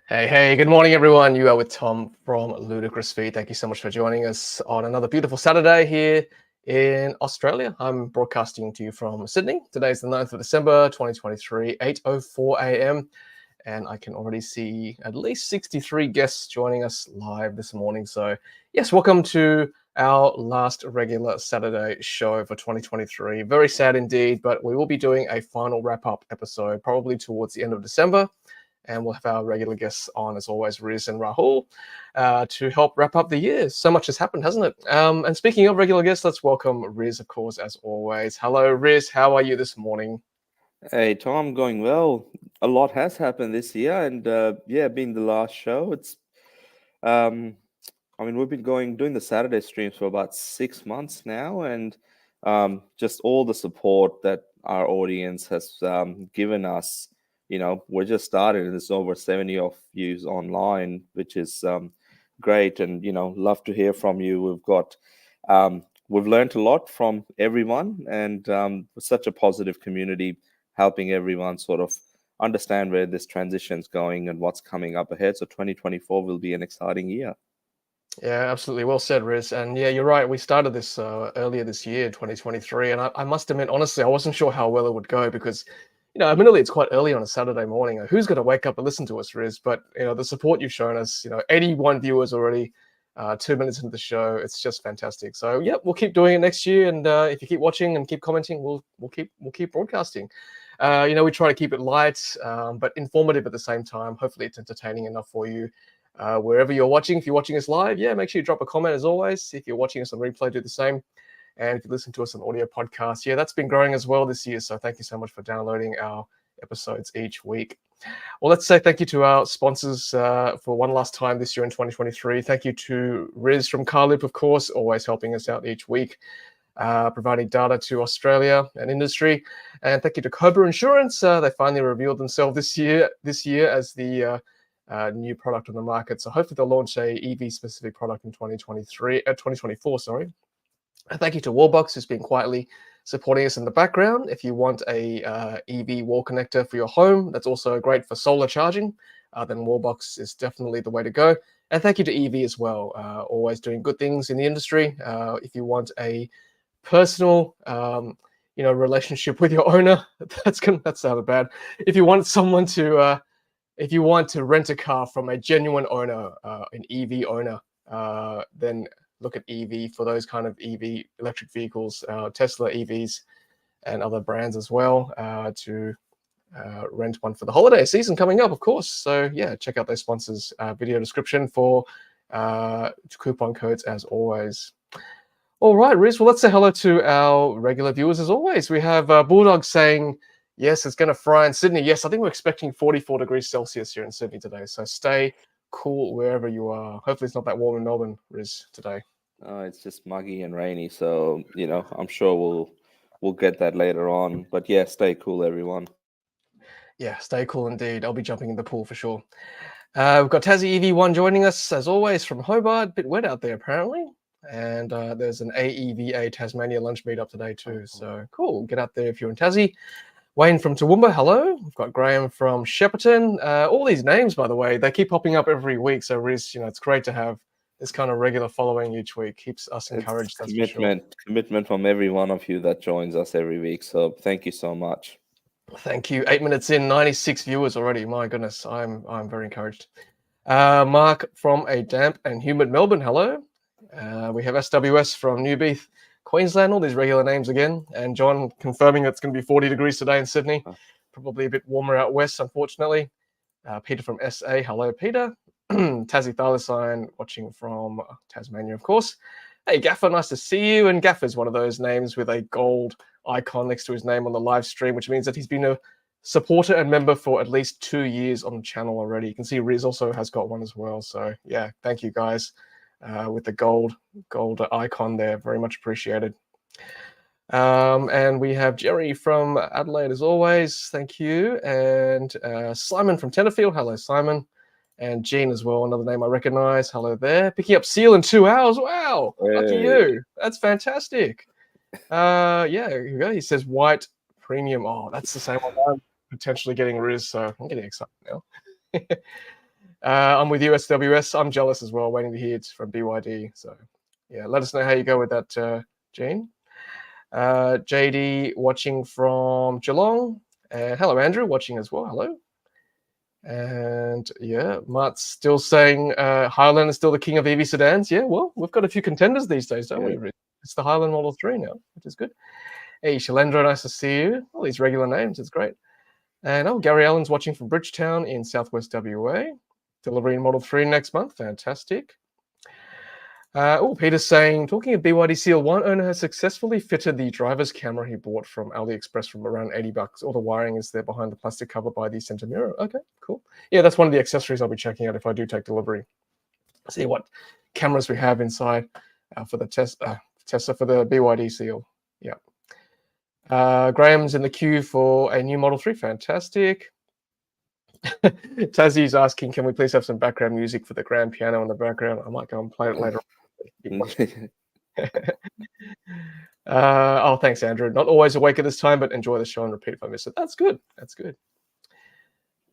Hey, good morning, everyone. You are with Tom from Ludicrous Feed. Thank you so much for joining us on another beautiful Saturday here in Australia. I'm broadcasting to you from Sydney. Today is the 9th of December, 2023, 8:04 a.m. And I can already see at least 63 guests joining us live this morning. So, yes, welcome to our last regular Saturday show for 2023. Very sad indeed, but we will be doing a final wrap-up episode probably towards the end of December. And we'll have our regular guests on, as always, Riz and Rahul, to help wrap up the year. So much has happened, hasn't it? And speaking of regular guests, let's welcome Riz, of course, as always. Hello, Riz. How are you this morning? Hey Tom, going well. A lot has happened this year, and being the last show, um, we've been doing the Saturday streams for about 6 months now, and just all the support that our audience has given us. We're just started, and there's over 70 of views online, which is great, and love to hear from you. We've learned a lot from everyone, and such a positive community, helping everyone sort of understand where this transition's going and what's coming up ahead. So 2024 will be an exciting year. Yeah, absolutely. Well said, Riz. And yeah, you're right. We started this earlier this year, 2023. And I must admit, honestly, I wasn't sure how well it would go because, admittedly, it's quite early on a Saturday morning. Who's going to wake up and listen to us, Riz? But, the support you've shown us, 81 viewers already, 2 minutes into the show. It's just fantastic. So, yeah, we'll keep doing it next year. And if you keep watching and keep commenting, we'll keep broadcasting. We try to keep it light, but informative at the same time. Hopefully it's entertaining enough for you. Wherever you're watching, if you're watching us live, make sure you drop a comment as always. If you're watching us on replay, do the same. And if you listen to us on audio podcast, that's been growing as well this year. So thank you so much for downloading our episodes each week. Well, let's say thank you to our sponsors for one last time this year in 2023. Thank you to Riz from Carloop, of course, always helping us out each week. Providing data to Australia and industry, and thank you to Koba Insurance. They finally revealed themselves this year as the new product on the market. So hopefully they'll launch a EV specific product in 2024. Sorry. And thank you to Wallbox, who's been quietly supporting us in the background. If you want a EV wall connector for your home, that's also great for solar charging. Then Wallbox is definitely the way to go. And thank you to Evee as well, always doing good things in the industry. If you want a personal relationship with your owner, that sounded bad. If you want someone to rent a car from a genuine owner, an EV owner, then look at Evee for those kind of EV electric vehicles, Tesla EVs and other brands as well, to rent one for the holiday season coming up, of course. So check out those sponsors, video description for coupon codes as always. All right, Riz, well, let's say hello to our regular viewers as always. We have Bulldog saying, yes, it's going to fry in Sydney. Yes, I think we're expecting 44 degrees Celsius here in Sydney today. So stay cool wherever you are. Hopefully it's not that warm in Melbourne, Riz, today. It's just muggy and rainy. So, I'm sure we'll get that later on. But yeah, stay cool, everyone. Yeah, stay cool indeed. I'll be jumping in the pool for sure. We've got Tassie EV1 joining us as always from Hobart. Bit wet out there apparently. And there's an AEVA Tasmania lunch meetup today too. So cool. Get out there if you're in Tassie. Wayne from Toowoomba, hello. We've got Graham from Shepparton. All these names, by the way, they keep popping up every week. So Riz, it's great to have this kind of regular following each week. Keeps us encouraged. It's commitment from every one of you that joins us every week. So thank you so much. Thank you. 8 minutes in, 96 viewers already. My goodness, I'm very encouraged. Mark from a damp and humid Melbourne, hello. We have SWS from Newbeath, Queensland, all these regular names again. And John confirming it's going to be 40 degrees today in Sydney. Probably a bit warmer out west, unfortunately. Peter from SA, hello, Peter. Tassie Thylacine watching from Tasmania, of course. Hey, Gaffer, nice to see you. And Gaffer's one of those names with a gold icon next to his name on the live stream, which means that he's been a supporter and member for at least 2 years on the channel already. You can see Riz also has got one as well. So, thank you, guys. With the gold icon there. Very much appreciated. And we have Jerry from Adelaide as always. Thank you. And Simon from Tenterfield. Hello, Simon. And Jean as well, another name I recognize. Hello there. Picking up seal in 2 hours. Wow. Hey. Lucky you. That's fantastic. Here we go. He says white premium. Oh, that's the same one I'm potentially getting Riz. So I'm getting excited now. I'm with USWS. I'm jealous as well, waiting to hear it from BYD. So, yeah, let us know how you go with that, Gene. JD watching from Geelong. And hello, Andrew, watching as well. Hello. And yeah, Matt's still saying Highland is still the king of EV sedans. Yeah, well, we've got a few contenders these days, don't we? It's the Highland Model 3 now, which is good. Hey, Shalendra, nice to see you. All these regular names, it's great. And Gary Allen's watching from Bridgetown in Southwest WA. Delivering Model 3 next month. Fantastic. Peter's saying, talking of BYD Seal, one owner has successfully fitted the driver's camera he bought from AliExpress from around $80. All the wiring is there behind the plastic cover by the center mirror. Okay, cool. Yeah, that's one of the accessories I'll be checking out if I do take delivery. See what cameras we have inside for the Tesla for the BYD Seal. Yeah. Graham's in the queue for a new Model 3. Fantastic. Tazzie's asking, can we please have some background music for the grand piano in the background? I might go and play it later on. Thanks, Andrew. Not always awake at this time, but enjoy the show and repeat if I miss it. That's good. That's good.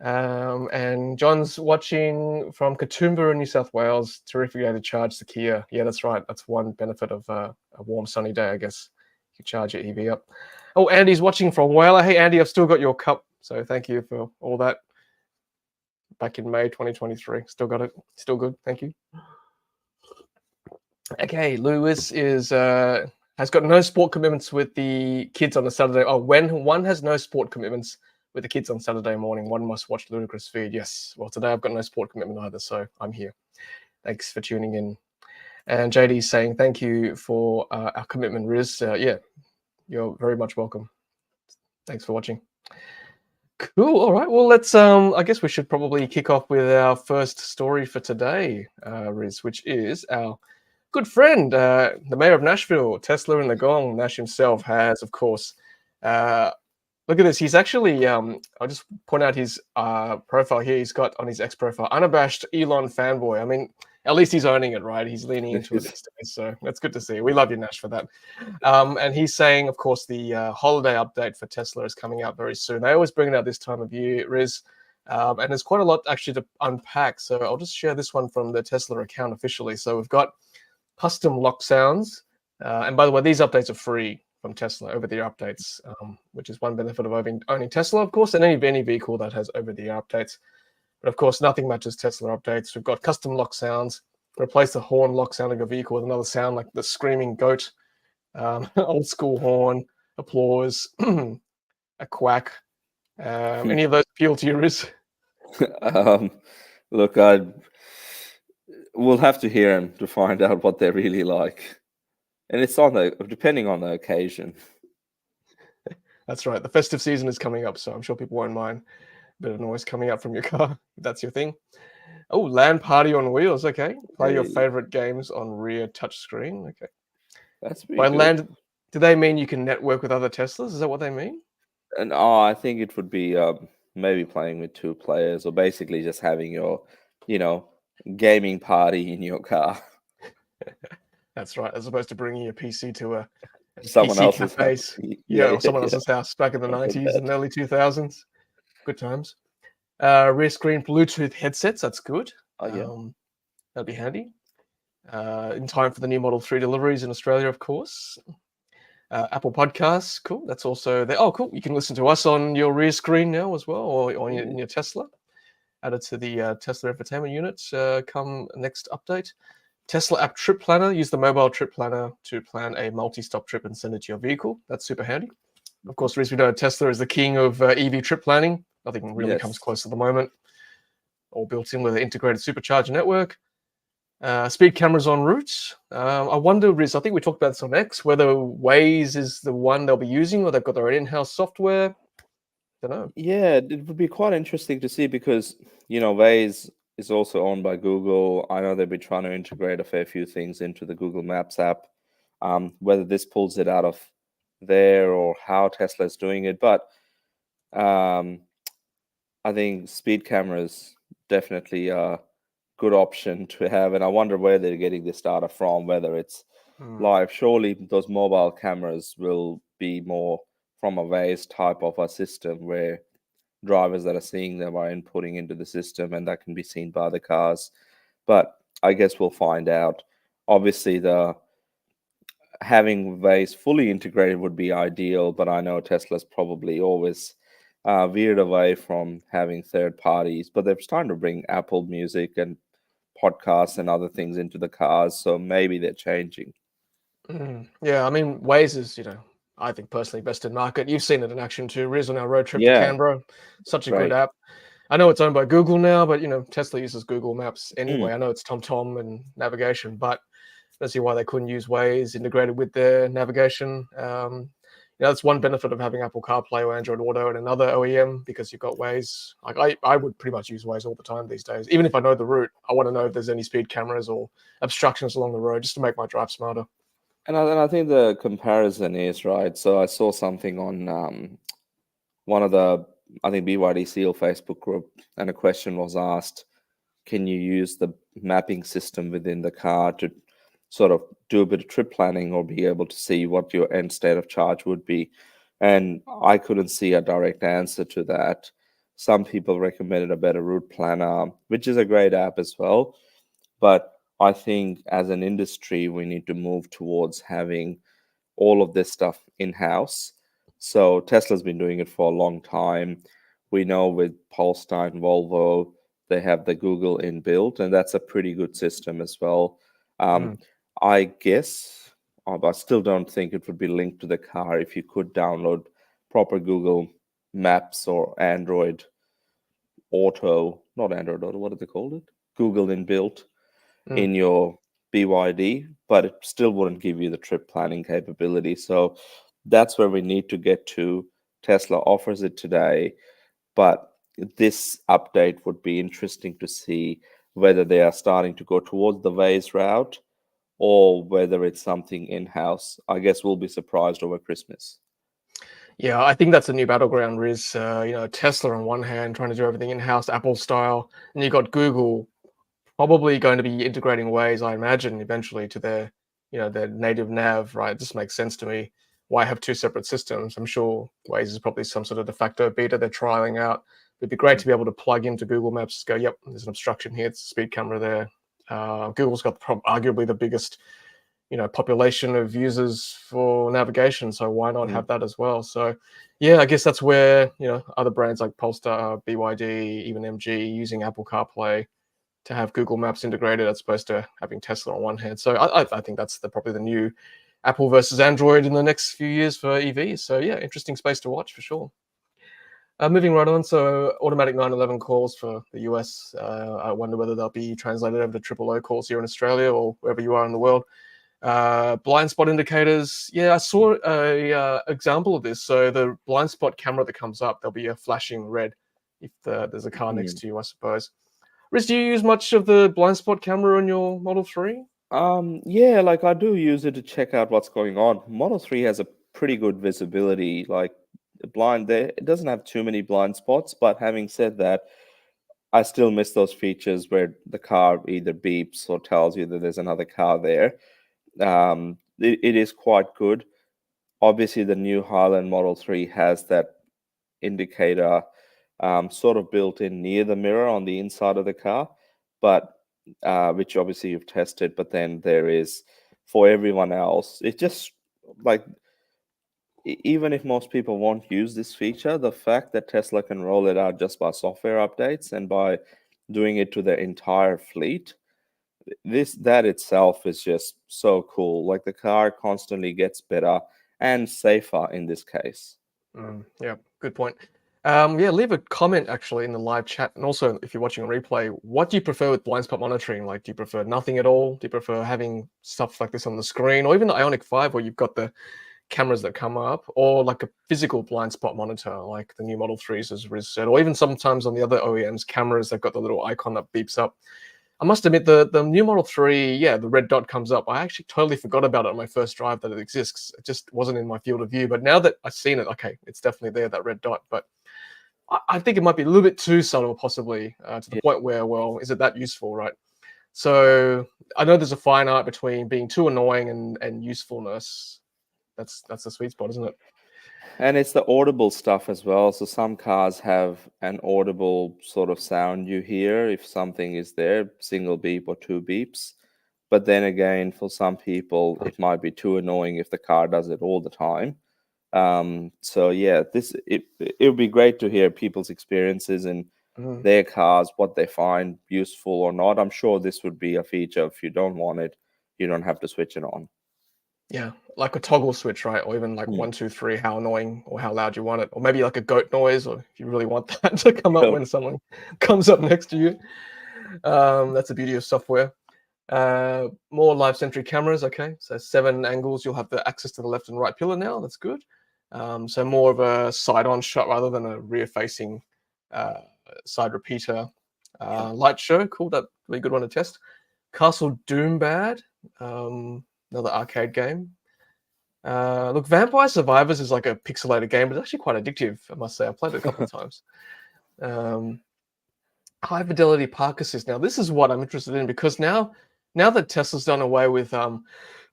And John's watching from Katoomba in New South Wales. Terrific way to charge the Kia. Yeah, that's right. That's one benefit of a warm, sunny day, I guess. You charge your EV up. Oh, Andy's watching from Whaler. Hey, Andy, I've still got your cup. So thank you for all that. Back in May 2023. Still got it. Still good. Thank you. Okay, Lewis is has got no sport commitments with the kids on a Saturday. Oh, when one has no sport commitments with the kids on Saturday morning, one must watch Ludicrous Feed. Yes. Well, today I've got no sport commitment either, so I'm here. Thanks for tuning in. And JD is saying thank you for our commitment, Riz. Yeah, you're very much welcome. Thanks for watching. Cool. All right. Well, let's. I guess we should probably kick off with our first story for today, Riz, which is our good friend, the mayor of Nashville, Tesla in the Gong. Nash himself has, of course. Look at this. He's actually. I'll just point out his profile here. He's got on his X profile, unabashed Elon fanboy. I mean, at least he's owning it, right? He's leaning into it these days, so that's good to see. We love you, Nash, for that. And he's saying, of course, the holiday update for Tesla is coming out very soon. They always bring it out this time of year, Riz, and there's quite a lot actually to unpack. So I'll just share this one from the Tesla account officially. So we've got custom lock sounds, and by the way, these updates are free from Tesla, over-the-air updates, which is one benefit of owning Tesla, of course, and any vehicle that has over-the-air updates. But of course, nothing matches Tesla updates. We've got custom lock sounds. Replace the horn lock sound of your vehicle with another sound like the screaming goat, old school horn, applause, a quack. Any of those appeal to you, Riz? Look, we'll have to hear them to find out what they're really like, and it's depending on the occasion. That's right. The festive season is coming up, so I'm sure people won't mind a bit of noise coming out from your car, if that's your thing. Oh, LAN party on wheels. Okay. Play your favorite games on rear touchscreen. Okay. That's by good. LAN, do they mean you can network with other Teslas? Is that what they mean? And I think it would be maybe playing with two players, or basically just having your, gaming party in your car. That's right. As opposed to bringing your PC to a someone PC else's house. Yeah, or someone else's house back in the 90s and early 2000s. Good times. Rear screen Bluetooth headsets. That's good. Oh, yeah. That'd be handy. In time for the new Model 3 deliveries in Australia, of course. Apple Podcasts. Cool. That's also there. Oh, cool. You can listen to us on your rear screen now as well, or in your Tesla. Added to the Tesla Infotainment Unit come next update. Tesla app trip planner. Use the mobile trip planner to plan a multi-stop trip and send it to your vehicle. That's super handy. Of course, as we know, Tesla is the king of EV trip planning. Nothing really comes close at the moment. All built in with an integrated supercharger network. Speed cameras en route. I wonder, Riz, I think we talked about this on X, whether Waze is the one they'll be using or they've got their own in-house software. Don't know. Yeah, it would be quite interesting to see because, Waze is also owned by Google. I know they've been trying to integrate a fair few things into the Google Maps app. Whether this pulls it out of there or how Tesla's doing it. But I think speed cameras definitely a good option to have. And I wonder where they're getting this data from, whether it's live. Surely those mobile cameras will be more from a Waze type of a system where drivers that are seeing them are inputting into the system, and that can be seen by the cars. But I guess we'll find out. Obviously, the having Waze fully integrated would be ideal, but I know Tesla's probably always veered away from having third parties. But they're starting to bring Apple Music and podcasts and other things into the cars, so maybe they're changing. Yeah, I mean, Waze is, I think personally best in market. You've seen it in action too, Riz, on our road trip to Yeah, Canberra. Such a good great. app. I know it's owned by Google now, but Tesla uses Google Maps anyway. Mm, I know it's TomTom and navigation, but I don't see why they couldn't use Waze integrated with their navigation. That's one benefit of having Apple CarPlay or Android Auto and another OEM, because you've got Waze. Like I would pretty much use Waze all the time these days. Even if I know the route, I want to know if there's any speed cameras or obstructions along the road just to make my drive smarter. and I think the comparison is right. So I saw something on one of the, I think, BYD Seal Facebook group, and a question was asked: can you use the mapping system within the car to sort of do a bit of trip planning or be able to see what your end state of charge would be? And I couldn't see a direct answer to that. Some people recommended a better route planner, which is a great app as well. But I think as an industry, we need to move towards having all of this stuff in house. So Tesla's been doing it for a long time. We know with Polestar and Volvo, they have the Google inbuilt, and that's a pretty good system as well. Um, Mm. I guess, I still don't think it would be linked to the car if you could download proper Google Maps or Android Auto, not Android Auto, what do they call it? Google inbuilt Mm. in your BYD, but it still wouldn't give you the trip planning capability. So that's where we need to get to. Tesla offers it today, but this update would be interesting to see whether they are starting to go towards the Waze route or whether it's something in-house. I guess we'll be surprised over Christmas. Yeah, I think that's a new battleground, Riz. Tesla on one hand trying to do everything in-house, Apple style, and you got Google probably going to be integrating Waze, I imagine, eventually to their native nav, right? This makes sense to me. Why have two separate systems? I'm sure Waze is probably some sort of de facto beta they're trialing out. It'd be great to be able to plug into Google Maps, go, yep, there's an obstruction here, it's a speed camera there. Google's got arguably the biggest, population of users for navigation, so why not Mm. have that as well? So, yeah, I guess that's where other brands like Polestar, BYD, even MG using Apple CarPlay to have Google Maps integrated as opposed to having Tesla on one hand. So I think that's probably the new Apple versus Android in the next few years for EVs. So yeah, interesting space to watch for sure. Moving right on, so automatic 911 calls for the US. I wonder whether they'll be translated over to triple O calls here in Australia or wherever you are in the world. Blind spot indicators. Yeah, I saw a example of this. So the blind spot camera that comes up, there'll be a flashing red if there's a car next Mm. to you, I suppose. Riz, do you use much of the blind spot camera on your Model 3? Yeah, like I do use it to check out what's going on. Model 3 has a pretty good visibility. Like the blind there, it doesn't have too many blind spots, but having said that, I still miss those features where the car either beeps or tells you that there's another car there. It is quite good. Obviously, the new Highland Model 3 has that indicator sort of built in near the mirror on the inside of the car, but which obviously you've tested. But then there is for everyone else. It just like even if most people won't use this feature, the fact that Tesla can roll it out just by software updates and by doing it to their entire fleet, that itself is just so cool. Like the car constantly gets better and safer in this case. Yeah, good point. Yeah, leave a comment actually in the live chat, and also if you're watching a replay, what do you prefer with blind spot monitoring? Like, do you prefer nothing at all? Do you prefer having stuff like this on the screen, or even the Ionic 5 where you've got the cameras that come up, or like a physical blind spot monitor, like the new Model 3s, as Riz said, or even sometimes on the other OEMs cameras, they've got the little icon that beeps up. I must admit, the new Model 3, yeah, the red dot comes up. I actually totally forgot about it on my first drive that it exists. It just wasn't in my field of view. But now that I've seen it, okay, it's definitely there, that red dot. But I think it might be a little bit too subtle, possibly, to the Yeah. point where, well, is it that useful, right? So I know there's a fine art between being too annoying and usefulness. That's the sweet spot, isn't it? And it's the audible stuff as well. So some cars have an audible sort of sound you hear if something is there, single beep or two beeps. But then again, for some people, it might be too annoying if the car does it all the time. So yeah, it would be great to hear people's experiences in Mm. their cars, what they find useful or not. I'm sure this would be a feature. If you don't want it, you don't have to switch it on. Yeah, like a toggle switch, right? Or even like Hmm. 1, 2, 3, how annoying or how loud you want it, or maybe like a goat noise, or if you really want that to come up So, when someone comes up next to you. That's the beauty of software. More live sentry cameras. Okay, so 7 angles. You'll have the access to the left and right pillar now. That's good. So more of a side-on shot rather than a rear-facing uh, side repeater. Light show. Cool. That'd be a good one to test. Castle Doom Bad. Another arcade game. Look, Vampire Survivors is like a pixelated game, but it's actually quite addictive, I must say. I've played it a couple of times. High fidelity park assist. Now, this is what I'm interested in because now that Tesla's done away with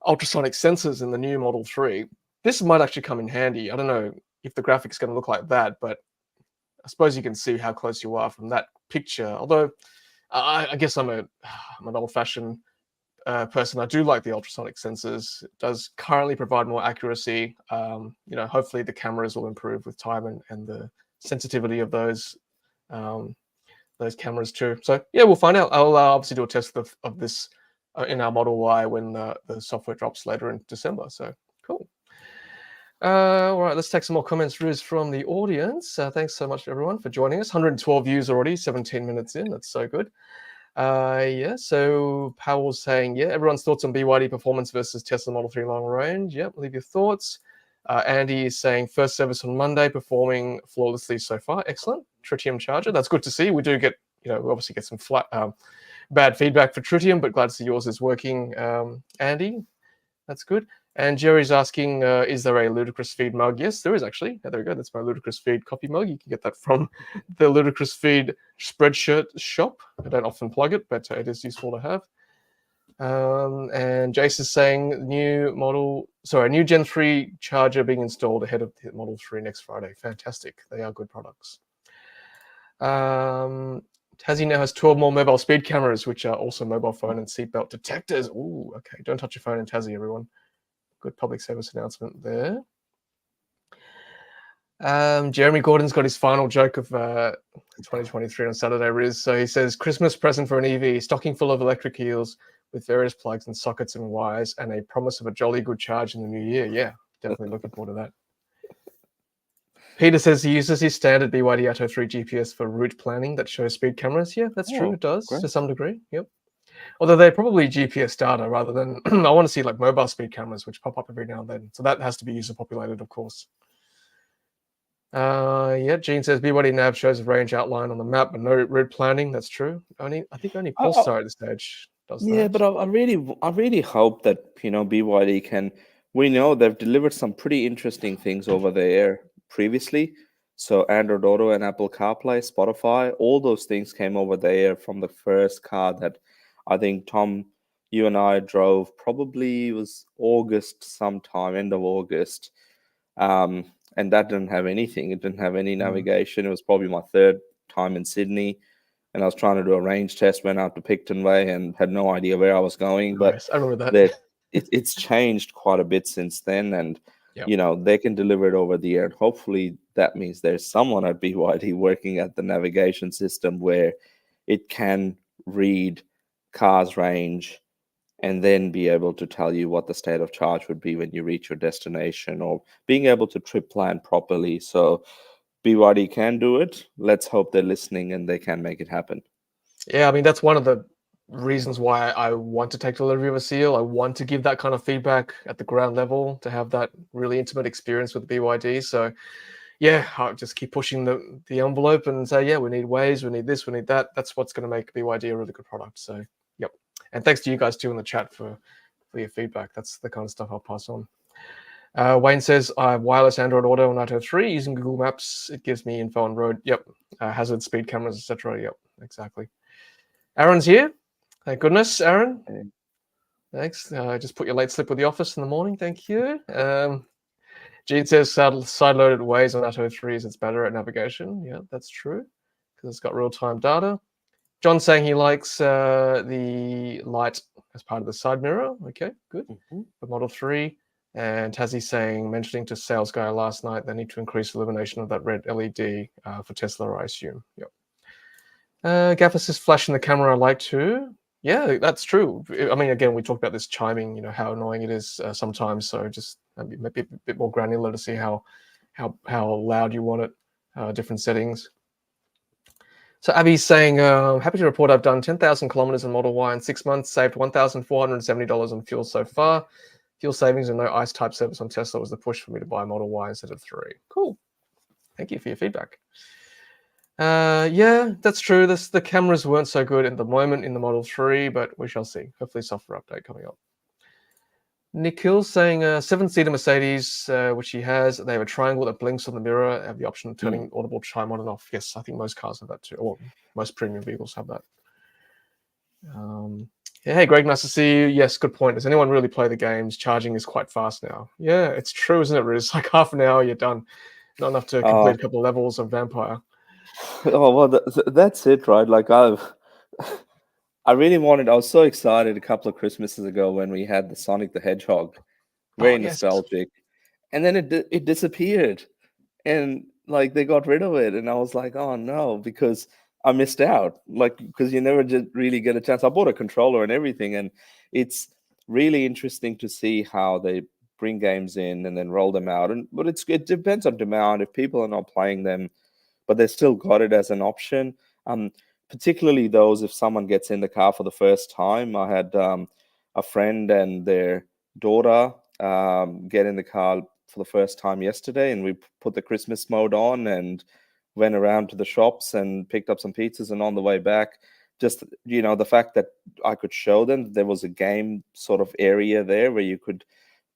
ultrasonic sensors in the new Model 3, this might actually come in handy. I don't know if the graphic's going to look like that, but I suppose you can see how close you are from that picture. Although I guess I'm an old-fashioned person. I do like the ultrasonic sensors. It does currently provide more accuracy. Hopefully the cameras will improve with time and the sensitivity of those cameras too. So yeah, we'll find out. I'll obviously do a test of this in our Model Y when the software drops later in December. So cool. All right, let's take some more comments, Riz, from the audience. Thanks so much, everyone, for joining us. 112 views already, 17 minutes in. That's so good. So Powell's saying, yeah, everyone's thoughts on BYD performance versus Tesla Model 3 long range. Yep, leave your thoughts. Andy is saying first service on Monday, performing flawlessly so far. Excellent. Tritium charger. That's good to see. We do get, we obviously get some bad feedback for Tritium, but glad to see yours is working, Andy. That's good. And Jerry's asking, is there a Ludicrous Feed mug? Yes, there is actually. Yeah, there we go. That's my Ludicrous Feed coffee mug. You can get that from the Ludicrous Feed Spreadshirt shop. I don't often plug it, but it is useful to have. And Jace is saying new Gen 3 charger being installed ahead of the Model 3 next Friday. Fantastic. They are good products. Tassie now has 12 more mobile speed cameras, which are also mobile phone and seatbelt detectors. Ooh, okay. Don't touch your phone in Tassie, everyone. Good public service announcement there. Jeremy Gordon's got his final joke of 2023 on Saturday, Riz. So he says, Christmas present for an EV, stocking full of electric heels with various plugs and sockets and wires and a promise of a jolly good charge in the new year. Yeah, definitely looking forward to that. Peter says he uses his standard BYD Atto 3 GPS for route planning that shows speed cameras. Yeah, that's true. It does great. to some degree. Yep. Although they're probably GPS data rather than, I want to see like mobile speed cameras, which pop up every now and then. So that has to be user populated, of course. Yeah, Gene says BYD nav shows a range outline on the map, but no route planning. That's true. I think only Polestar at this stage does that. Yeah, but I really hope that BYD can. We know they've delivered some pretty interesting things over there previously. So Android Auto and Apple CarPlay, Spotify, all those things came over there from the first car that I think Tom, you and I drove. Probably was August sometime, end of August. And that didn't have anything. It didn't have any navigation. It was probably my third time in Sydney, and I was trying to do a range test. Went out to Picton Way and had no idea where I was going. Nice. But I remember that. it's changed quite a bit since then, and Yep. they can deliver it over the air. And hopefully, that means there's someone at BYD working at the navigation system where it can read cars' range and then be able to tell you what the state of charge would be when you reach your destination, or being able to trip plan properly. So BYD can do it. Let's hope they're listening and they can make it happen. Yeah, I mean, that's one of the reasons why I want to take delivery of a seal. I want to give that kind of feedback at the ground level to have that really intimate experience with BYD. So yeah, I'll just keep pushing the envelope and say, yeah, we need ways, we need this, we need that. That's what's going to make BYD a really good product. So yep. And thanks to you guys too in the chat for your feedback. That's the kind of stuff I'll pass on. Wayne says, I have wireless Android Auto on Atto 3 using Google Maps. It gives me info on road. Yep. Hazard, speed cameras, etc. Yep, exactly. Aaron's here. Thank goodness, Aaron. Thanks. Just put your late slip with the office in the morning. Thank you. Gene says side-loaded Waze on Atto 3s, it's better at navigation. Yeah, that's true, because it's got real-time data. John's saying he likes the light as part of the side mirror. Okay, good. For Model 3. And Tassie saying, mentioning to sales guy last night, they need to increase illumination of that red LED for Tesla, I assume. Yep. Gaffer says, flashing the camera I like too. Yeah, that's true. I mean, again, we talked about this chiming, how annoying it is sometimes. So just maybe a bit more granular to see how loud you want it, different settings. So Abby's saying, happy to report I've done 10,000 kilometers in Model Y in 6 months, saved $1,470 on fuel so far. Fuel savings and no ICE type service on Tesla was the push for me to buy a Model Y instead of 3. Cool. Thank you for your feedback. Yeah, that's true. The cameras weren't so good at the moment in the Model 3, but we shall see. Hopefully software update coming up. Nikhil's saying 7-seater Mercedes, which he has, they have a triangle that blinks on the mirror, have the option of turning audible chime on and off. Yes, I think most cars have that too, or most premium vehicles have that. Yeah, hey, Greg, nice to see you. Yes, good point. Does anyone really play the games? Charging is quite fast now. Yeah, it's true, isn't it, Riz? Like half an hour, you're done. Not enough to complete a couple of levels of Vampire. Oh, well, that's it, right? Like I was so excited a couple of Christmases ago when we had the Sonic the Hedgehog, very nostalgic, and then it disappeared, and like they got rid of it, and I was like, oh no, because I missed out, like because you never just really get a chance. I bought a controller and everything, and it's really interesting to see how they bring games in and then roll them out, but it depends on demand. If people are not playing them, but they still got it as an option. Particularly those if someone gets in the car for the first time. I had a friend and their daughter get in the car for the first time yesterday, and we put the Christmas mode on and went around to the shops and picked up some pizzas, and on the way back, just the fact that I could show them there was a game sort of area there where you could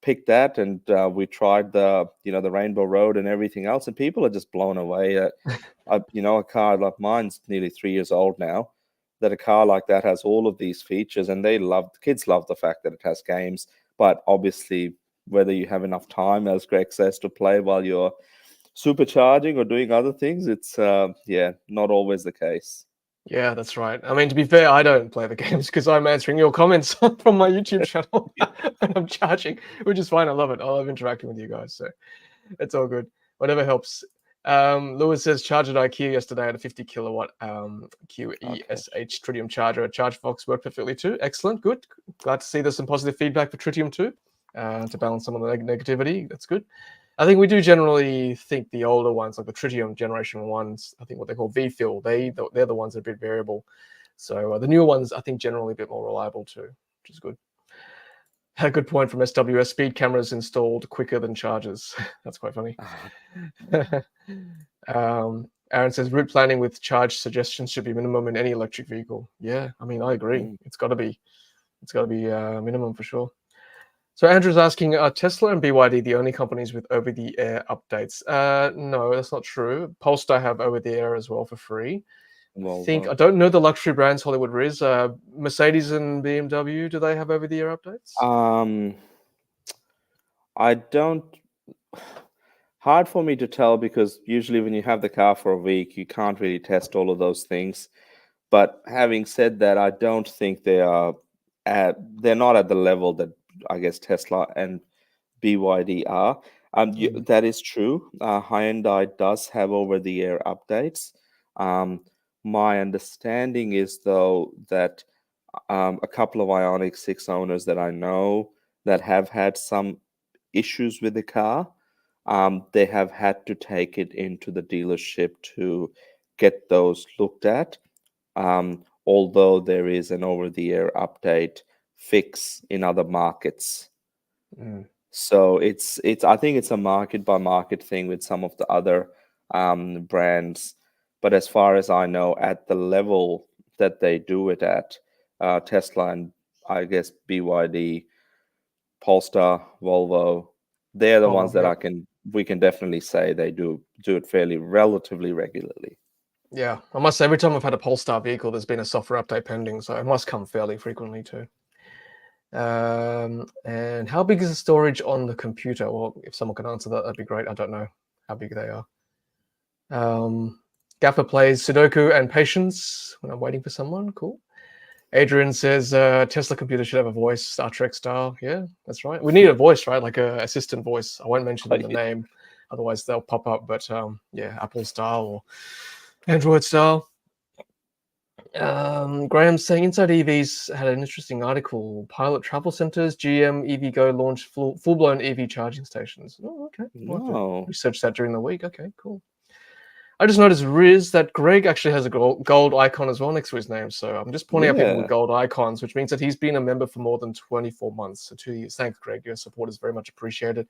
pick that, and we tried the Rainbow Road and everything else, and people are just blown away. A car like mine's nearly 3 years old now, that a car like that has all of these features, and kids love the fact that it has games. But obviously, whether you have enough time, as Greg says, to play while you're supercharging or doing other things, it's not always the case. Yeah, that's right. I mean, to be fair, I don't play the games because I'm answering your comments from my YouTube channel when I'm charging, which is fine. I love it. I love interacting with you guys, so it's all good. Whatever helps. Lewis says, charged at IKEA yesterday at a 50 kilowatt QESH tritium charger. ChargeFox worked perfectly too. Excellent, good. Glad to see there's some positive feedback for tritium too, to balance some of the negativity. That's good. I think we do generally think the older ones, like the tritium generation ones, I think what they call V-fill, they're the ones that are a bit variable. So the newer ones, I think, generally a bit more reliable too, which is good. A good point from SWS. Speed cameras installed quicker than chargers. That's quite funny. Aaron says route planning with charge suggestions should be minimum in any electric vehicle. Yeah, I mean, I agree. It's got to be minimum for sure. So Andrew's asking, are Tesla and BYD the only companies with over-the-air updates? No, that's not true. Polestar have over-the-air as well for free. I don't know the luxury brands, Hollywood Riz. Mercedes and BMW, do they have over-the-air updates? I don't. Hard for me to tell, because usually when you have the car for a week, you can't really test all of those things. But having said that, I don't think they're not at the level that I guess Tesla and BYD are. That is true. Hyundai does have over-the-air updates. My understanding is, though, that a couple of Ioniq 6 owners that I know that have had some issues with the car, they have had to take it into the dealership to get those looked at. Although there is an over-the-air update fix in other markets. So I think it's a market by market thing with some of the other brands. But as far as I know, at the level that they do it at, Tesla and I guess BYD, Polestar, Volvo, they're the ones that we can definitely say they do it fairly relatively regularly. Yeah, I must say, every time I've had a Polestar vehicle, there's been a software update pending, so it must come fairly frequently too. And how big is the storage on the computer? Well, if someone can answer that, that'd be great. I don't know how big they are. Gaffer plays Sudoku and Patience when I'm waiting for someone. Cool. Adrian says Tesla computer should have a voice, Star Trek style. Yeah, that's right. We need a voice, right? Like a assistant voice. I won't mention the name, otherwise they'll pop up. But yeah, Apple style or Android style. Graham's saying Inside EVs had an interesting article. Pilot travel centers, GM EV Go launched full-blown EV charging stations. Oh, okay. We'll have to research that during the week. Okay, cool. I just noticed, Riz, that Greg actually has a gold icon as well next to his name. So I'm just pointing out people with gold icons, which means that he's been a member for more than 24 months, so 2 years. Thanks, Greg. Your support is very much appreciated.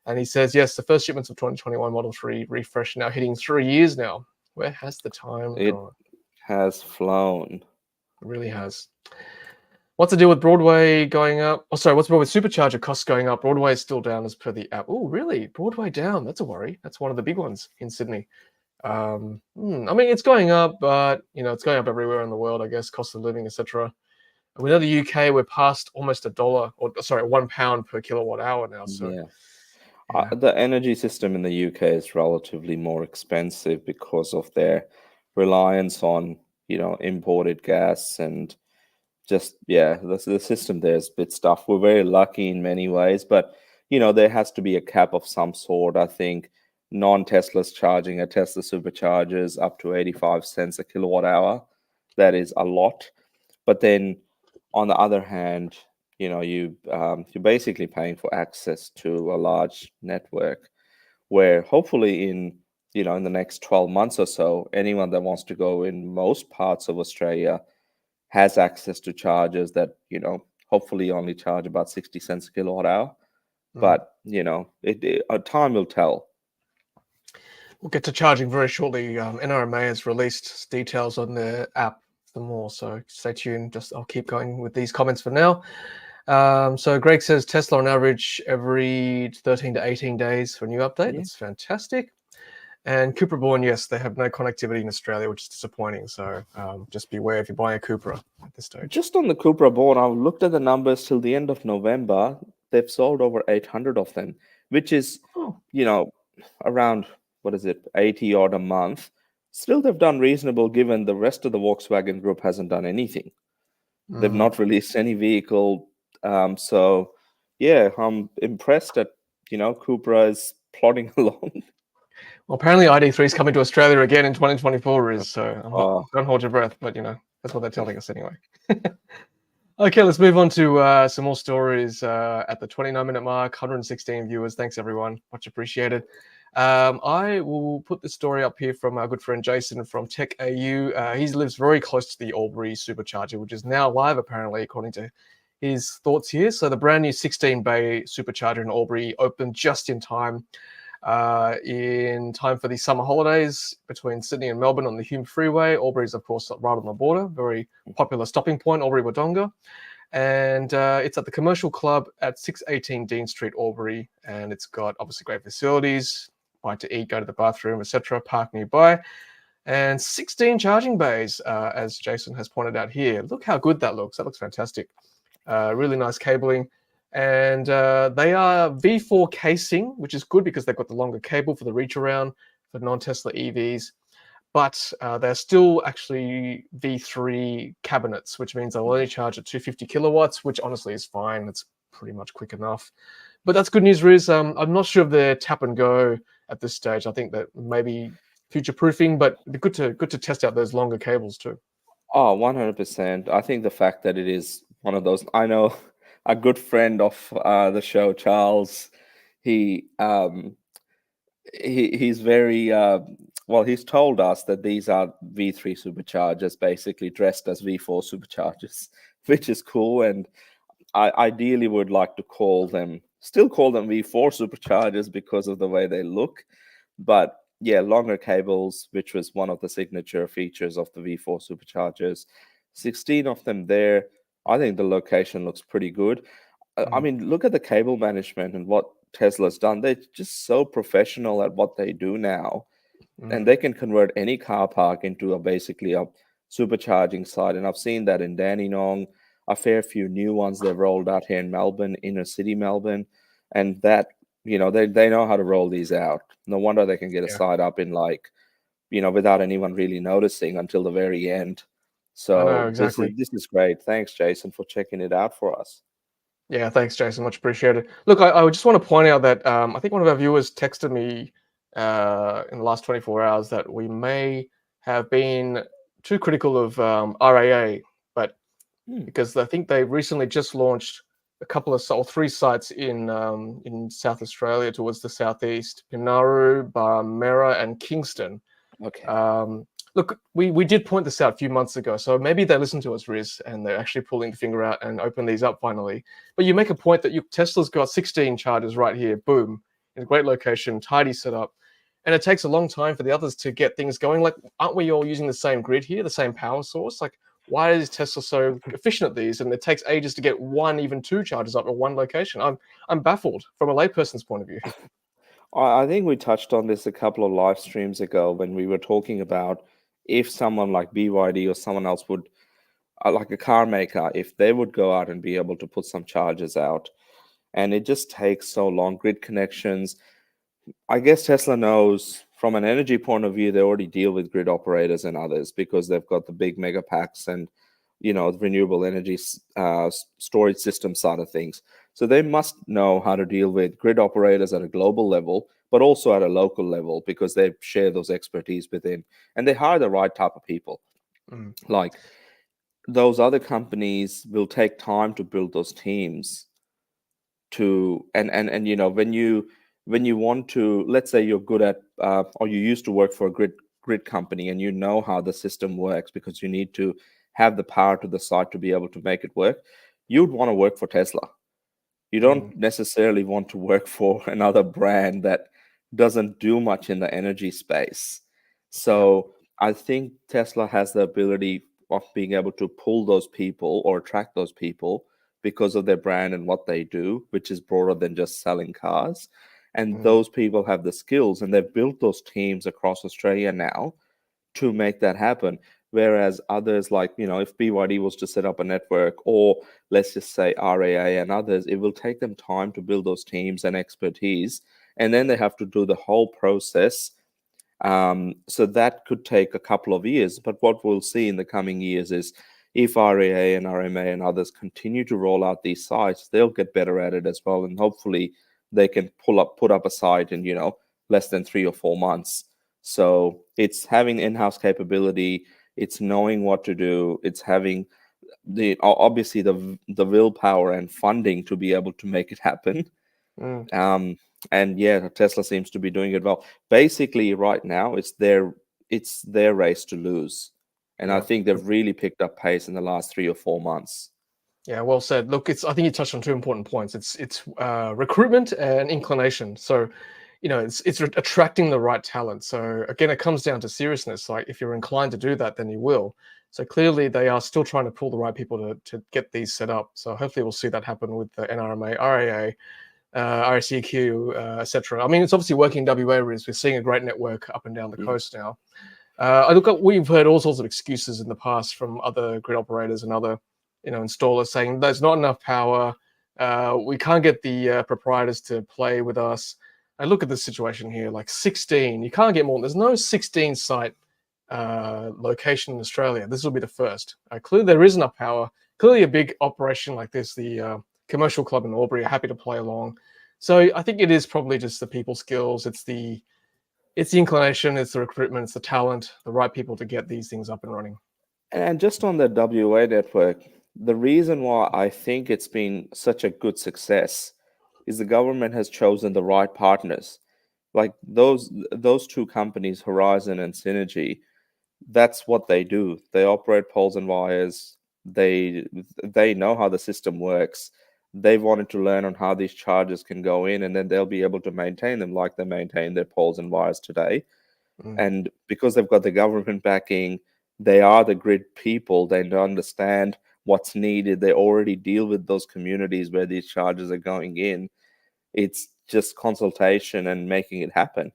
And he says, yes, the first shipments of 2021 Model 3 refresh now hitting 3 years now. Where has the time gone? Has flown. It really has. What's the deal with Broadway going up? Oh, sorry, what's the deal with supercharger costs going up? Broadway is still down as per the app. Oh, really? Broadway down? That's a worry. That's one of the big ones in Sydney. I mean, it's going up, but it's going up everywhere in the world, I guess, cost of living, etc. We know the UK, we're past almost £1 per kilowatt hour now. So yeah. The energy system in the UK is relatively more expensive because of their reliance on imported gas and just the system there is a bit stuff. We're very lucky in many ways, but there has to be a cap of some sort. I think non-Teslas charging at Tesla Superchargers up to 85 cents a kilowatt hour. That is a lot. But then on the other hand, you're basically paying for access to a large network where hopefully in the next 12 months or so, anyone that wants to go in most parts of Australia has access to chargers that, hopefully only charge about 60 cents a kilowatt hour. But, time will tell. We'll get to charging very shortly. NRMA has released details on their app for more, so stay tuned. I'll keep going with these comments for now. So Greg says Tesla on average every 13 to 18 days for a new update. Yeah. That's fantastic. And Cupra Born, yes, they have no connectivity in Australia, which is disappointing. So just beware if you're buying a Cupra at this stage. Just on the Cupra Born, I've looked at the numbers till the end of November. They've sold over 800 of them, which is, around, 80 odd a month. Still, they've done reasonable given the rest of the Volkswagen group hasn't done anything. They've not released any vehicle. So, yeah, I'm impressed that, Cupra is plodding along. Well, apparently ID3 is coming to Australia again in 2024, so don't hold your breath, but that's what they're telling us anyway. Okay, let's move on to some more stories at the 29-minute mark, 116 viewers. Thanks, everyone. Much appreciated. I will put the story up here from our good friend Jason from Tech AU. He lives very close to the Albury Supercharger, which is now live, apparently, according to his thoughts here. So the brand new 16-bay Supercharger in Albury opened just in time for the summer holidays between Sydney and Melbourne on the Hume Freeway. Albury is, of course, right on the border, very popular stopping point, Albury-Wodonga. And it's at the Commercial Club at 618 Dean Street, Albury. And it's got, obviously, great facilities, buy to eat, go to the bathroom, etc., park nearby. And 16 charging bays, as Jason has pointed out here. Look how good that looks. That looks fantastic. Really nice cabling. And they are V4 casing, which is good because they've got the longer cable for the reach around for non-Tesla EVs. But they're still actually V3 cabinets, which means they'll only charge at 250 kilowatts, which honestly is fine. It's pretty much quick enough. But that's good news, Riz. I'm not sure if they're tap and go at this stage. I think that maybe future-proofing, but it'd be good to test out those longer cables too. Oh, 100%. I think the fact that it is one of those, I know a good friend of the show, Charles, he's very, he's told us that these are V3 superchargers, basically dressed as V4 superchargers, which is cool. And I ideally would like to still call them V4 superchargers because of the way they look. But yeah, longer cables, which was one of the signature features of the V4 superchargers. 16 of them there. I think the location looks pretty good. I mean, look at the cable management and what Tesla's done. They're just so professional at what they do now. And they can convert any car park into basically a supercharging site. And I've seen that in Dandenong. a fair few new ones they've rolled out here in Melbourne, inner city Melbourne, and that, they know how to roll these out. No wonder they can get a Yeah, site up in like, without anyone really noticing until the very end. I know So this is exactly. this is great. Thanks, Jason, for checking it out for us. Yeah, thanks, Jason. Much appreciated. Look, I would just want to point out that I think one of our viewers texted me in the last 24 hours that we may have been too critical of RAA, but Hmm. because I think they recently just launched a couple of or three sites in South Australia towards the southeast: Pinaru, Barmera, and Kingston. Okay. Um, look, we did point this out a few months ago, so maybe they listen to us, Riz, and they're actually pulling the finger out and open these up finally. But you make a point that Tesla's got 16 chargers right here, boom, in a great location, tidy setup, and it takes a long time for the others to get things going. Like, aren't we all using the same grid here, the same power source? Like, why is Tesla so efficient at these? And it takes ages to get one, even two chargers up at one location. I'm baffled from a layperson's point of view. I think we touched on this a couple of live streams ago when we were talking about if someone like BYD or someone else would, like a car maker, if they would go out and be able to put some chargers out. And it just takes so long. Grid connections. I guess Tesla knows from an energy point of view, they already deal with grid operators and others because they've got the big mega packs and, renewable energy storage system side of things. So they must know how to deal with grid operators at a global level, but also at a local level because they share those expertise within, and they hire the right type of people. Mm, Like those other companies will take time to build those teams to, and when you want to, let's say you're good at or you used to work for a grid company and you know how the system works because you need to have the power to the site to be able to make it work. You'd want to work for Tesla. You don't mm, necessarily want to work for another brand that doesn't do much in the energy space. yeah. So I think Tesla has the ability of being able to pull those people or attract those people because of their brand and what they do, which is broader than just selling cars. And Mm, those people have the skills and they've built those teams across Australia now to make that happen. Whereas others, like, if BYD was to set up a network, or let's just say RAA and others, it will take them time to build those teams and expertise. And then they have to do the whole process. So that could take a couple of years. But what we'll see in the coming years is if RAA and RMA and others continue to roll out these sites, they'll get better at it as well. And hopefully they can put up a site in, less than 3 or 4 months. So it's having in-house capability, it's knowing what to do, it's having obviously the willpower and funding to be able to make it happen. mm, Um, and yeah, Tesla seems to be doing it well. Basically, right now it's their race to lose, and I yeah. think they've really picked up pace in the last 3 or 4 months. Yeah, well said. Look, I think you touched on two important points. It's recruitment and inclination. So, it's attracting the right talent. So again, it comes down to seriousness. Like if you're inclined to do that, then you will. So clearly, they are still trying to pull the right people to get these set up. So hopefully, we'll see that happen with the NRMA, RAA, RSEQ, etc. I mean, it's obviously working in WA. We're seeing a great network up and down the Mm. coast now. I look at we've heard all sorts of excuses in the past from other grid operators and other installers saying there's not enough power. We can't get the proprietors to play with us. I look at this situation here, like 16. You can't get more. There's no 16 site location in Australia. This will be the first. Clearly, there is enough power. Clearly, a big operation like this, the commercial club in Albury, are happy to play along. So I think it is probably just the people skills. It's the inclination, it's the recruitment, it's the talent, the right people to get these things up and running. And just on the WA network, the reason why I think it's been such a good success is the government has chosen the right partners. Like those two companies, Horizon and Synergy, that's what they do. They operate poles and wires. They know how the system works. They wanted to learn on how these chargers can go in, and then they'll be able to maintain them like they maintain their poles and wires today. Mm, And because they've got the government backing, they are the grid people. They understand what's needed. They already deal with those communities where these chargers are going in. It's just consultation and making it happen.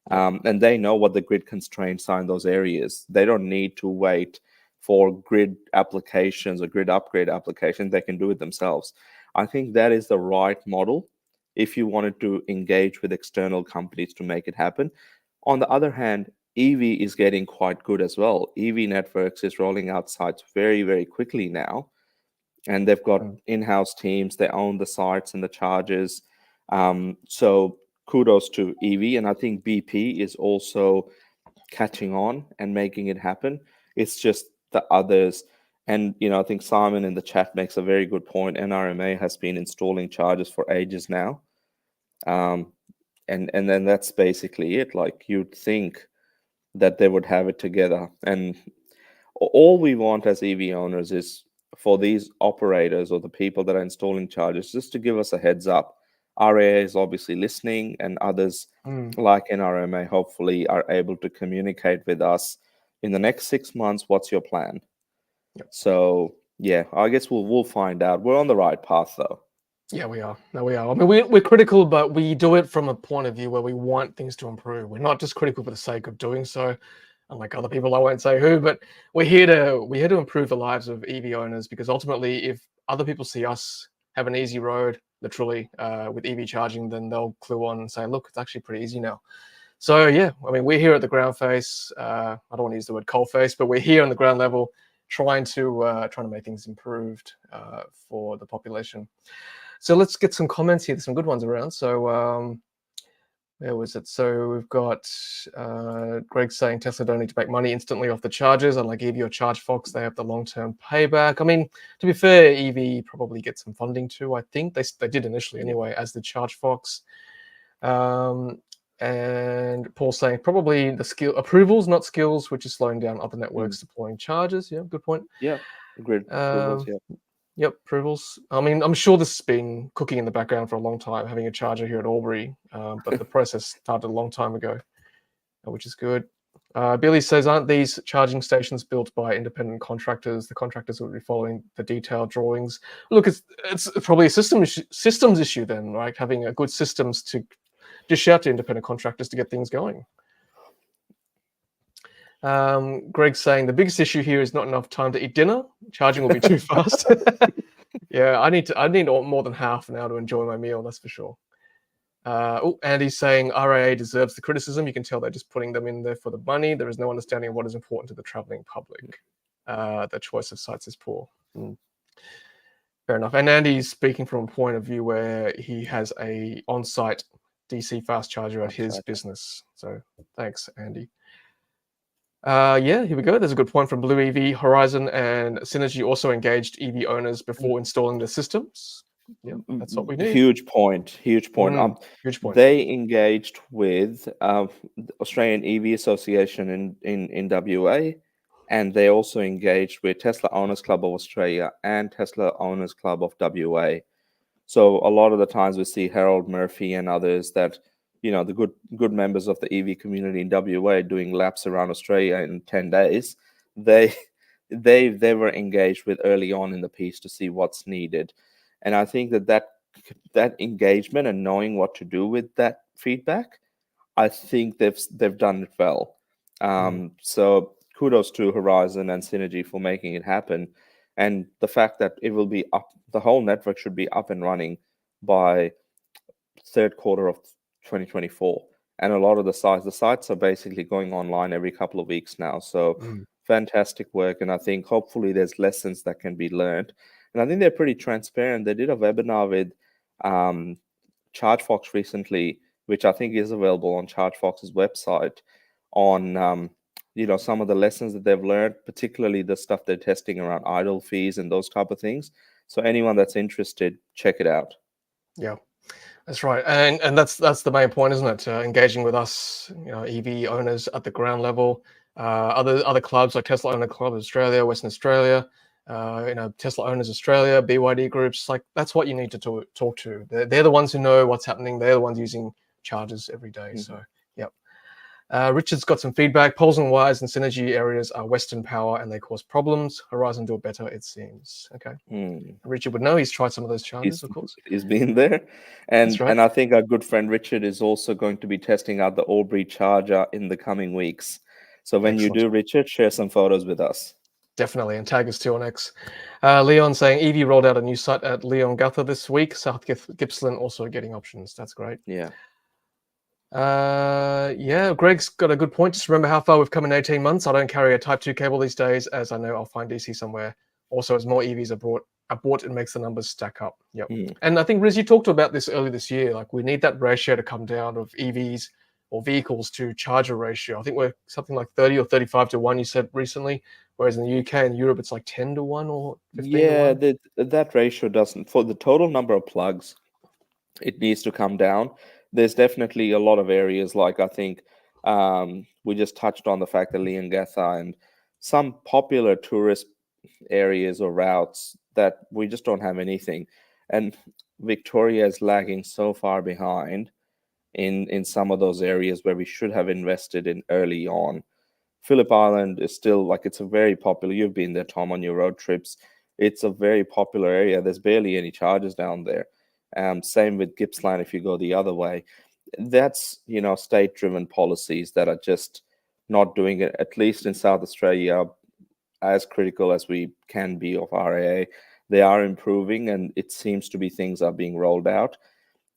yeah. And they know what the grid constraints are in those areas. They don't need to wait for grid applications or grid upgrade applications, they can do it themselves. I think that is the right model if you wanted to engage with external companies to make it happen. On the other hand, EV is getting quite good as well. EV Networks is rolling out sites very, very quickly now, and they've got in-house teams. They own the sites and the chargers. So kudos to EV, and I think BP is also catching on and making it happen. It's just the others. And I think Simon in the chat makes a very good point. NRMA has been installing chargers for ages now. And then that's basically it. Like, you'd think that they would have it together. And all we want as EV owners is for these operators or the people that are installing chargers just to give us a heads up. RAA is obviously listening, and others like NRMA hopefully are able to communicate with us in the next 6 months. What's your plan? Yep. So yeah, I guess we'll find out. We're on the right path though. Yeah, we are. No, we are. I mean, we're critical, but we do it from a point of view where we want things to improve. We're not just critical for the sake of doing so. Unlike other people, I won't say who, but we're here to improve the lives of EV owners, because ultimately, if other people see us have an easy road, literally, with EV charging, then they'll clue on and say, look, it's actually pretty easy now. So yeah, I mean, we're here at the ground face. I don't want to use the word coal face, but we're here on the ground level, trying to make things improved for the population. So let's get some comments here. There's some good ones around. So where was it? So we've got Greg saying Tesla don't need to make money instantly off the chargers. Unlike Evee or ChargeFox, they have the long-term payback. I mean, to be fair, Evee probably gets some funding too. I think they did initially anyway, as the ChargeFox. And Paul saying probably the skill approvals, not skills, which is slowing down other networks deploying chargers. Yeah, good point. Yeah, agreed. Approvals, yeah. Yep, approvals. I mean, I'm sure this has been cooking in the background for a long time, having a charger here at Albury, but the process started a long time ago, which is good. Billy says, aren't these charging stations built by independent contractors? The contractors would be following the detailed drawings. Look, it's probably a systems issue then, right? Having a good systems to dish out to independent contractors to get things going. Greg's saying the biggest issue here is not enough time to eat dinner. Charging will be too fast. Yeah, I need more than half an hour to enjoy my meal, that's for sure. Andy's saying RAA deserves the criticism. You can tell they're just putting them in there for the money. There is no understanding of what is important to the traveling public. The choice of sites is poor. Fair enough. And Andy's speaking from a point of view where he has a on-site DC fast charger at his business. So thanks, Andy. Yeah, here we go. There's a good point from Blue EV. Horizon and Synergy also engaged EV owners before installing the systems. Yeah, that's what we need. Huge point. Huge point. They engaged with the Australian EV Association in WA, and they also engaged with Tesla Owners Club of Australia and Tesla Owners Club of WA. So a lot of the times we see Harold Murphy and others that, the good members of the EV community in WA doing laps around Australia in 10 days. They were engaged with early on in the piece to see what's needed. And I think that engagement and knowing what to do with that feedback, I think they've done it well. So kudos to Horizon and Synergy for making it happen. And the fact that it will be up, the whole network should be up and running by third quarter of 2024. And a lot of the sites are basically going online every couple of weeks now. So fantastic work. And I think hopefully there's lessons that can be learned. And I think they're pretty transparent. They did a webinar with ChargeFox recently, which I think is available on ChargeFox's website, on some of the lessons that they've learned, particularly the stuff they're testing around idle fees and those type of things. So anyone that's interested, check it out. Yeah, that's right. And that's the main point, isn't it? Engaging with us, EV owners at the ground level, other clubs like Tesla Owner Club Australia, Western Australia, Tesla Owners Australia, BYD groups. Like, that's what you need to talk to. They're the ones who know what's happening. They're the ones using chargers every day. So, yep. Richard's got some feedback. Poles and wires and synergy areas are Western power and they cause problems. Horizon do it better, it seems. Okay. Richard would know. He's tried some of those chargers, of course. He's been there. And right. And I think our good friend Richard is also going to be testing out the Albury charger in the coming weeks. So when you do, Richard, share some photos with us. Definitely, and tag us too on X. Leon saying Evee rolled out a new site at Leon Guther this week. South Gippsland also getting options. That's great. Yeah. Yeah, Greg's got a good point. Just remember how far we've come in 18 months. I don't carry a Type 2 cable these days, as I know I'll find DC somewhere. Also, as more EVs are bought, it makes the numbers stack up. Yep. And I think, Riz, you talked about this earlier this year. Like, we need that ratio to come down of EVs or vehicles to charger ratio. I think we're something like 30 or 35 to 1, you said recently, whereas in the UK and Europe, it's like 10 to 1 or 15 Yeah, to 1. that ratio doesn't, for the total number of plugs, it needs to come down. There's definitely a lot of areas, like I think we just touched on the fact that Leongatha and some popular tourist areas or routes that we just don't have anything. And Victoria is lagging so far behind in some of those areas where we should have invested in early on. Phillip Island is still, like, it's a very popular, you've been there, Tom, on your road trips. It's a very popular area. There's barely any charges down there. Same with Gippsland if you go the other way. That's, state-driven policies that are just not doing it, at least in South Australia, as critical as we can be of RAA. They are improving, and it seems to be things are being rolled out.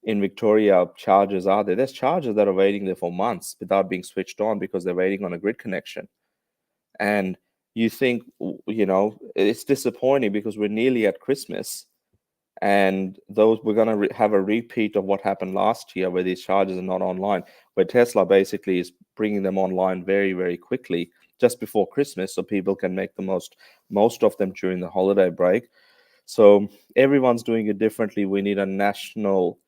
In Victoria, chargers are there. There's chargers that are waiting there for months without being switched on because they're waiting on a grid connection. And you think, it's disappointing because we're nearly at Christmas, and those we're going to have a repeat of what happened last year where these chargers are not online, where Tesla basically is bringing them online very, very quickly just before Christmas so people can make the most of them during the holiday break. So everyone's doing it differently. We need a national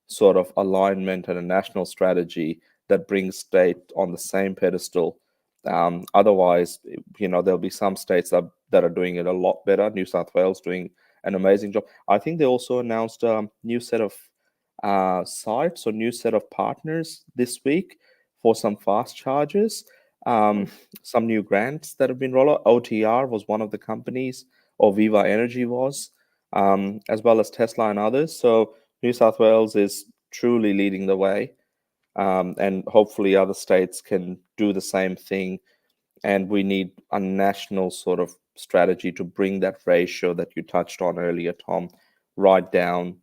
sort of alignment and a national strategy that brings state on the same pedestal. Otherwise, there'll be some states that are doing it a lot better. New South Wales doing an amazing job. I think they also announced a new set of sites or new set of partners this week for some fast chargers. Some new grants that have been rolled out. OTR was one of the companies, or Viva Energy was, as well as Tesla and others. So New South Wales is truly leading the way, and hopefully other states can do the same thing. And we need a national sort of strategy to bring that ratio that you touched on earlier, Tom, right down.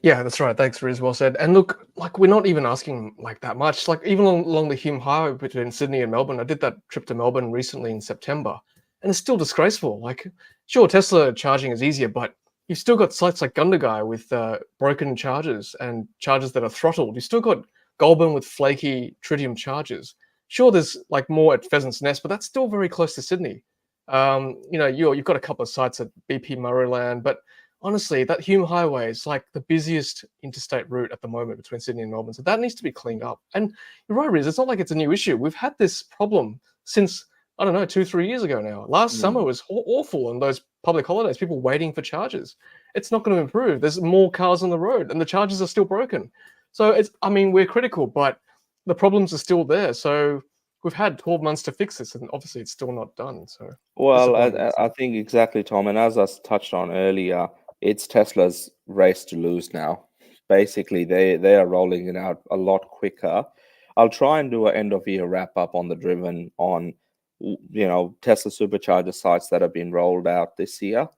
Yeah, that's right. Thanks, Riz. Well said. And look, like, we're not even asking like that much. Like, even along the Hume Highway between Sydney and Melbourne, I did that trip to Melbourne recently in September, and it's still disgraceful. Like, sure, Tesla charging is easier, but you've still got sites like Gundagai with broken chargers and chargers that are throttled. You've still got Goulburn with flaky tritium chargers. Sure, there's like more at Pheasant's Nest, but that's still very close to Sydney. You've got a couple of sites at BP Murrayland, but honestly, that Hume Highway is like the busiest interstate route at the moment between Sydney and Melbourne. So that needs to be cleaned up. And you're right, Riz, it's not like it's a new issue. We've had this problem since, I don't know, 2-3 years ago now. Last summer was awful on those public holidays, people waiting for chargers. It's not going to improve. There's more cars on the road and the chargers are still broken. So we're critical, but the problems are still there. So we've had 12 months to fix this, and obviously it's still not done. So, well, I think exactly, Tom. And as I touched on earlier, it's Tesla's race to lose now. Basically, they are rolling it out a lot quicker. I'll try and do an end of year wrap up on the Driven on, Tesla Supercharger sites that have been rolled out this year.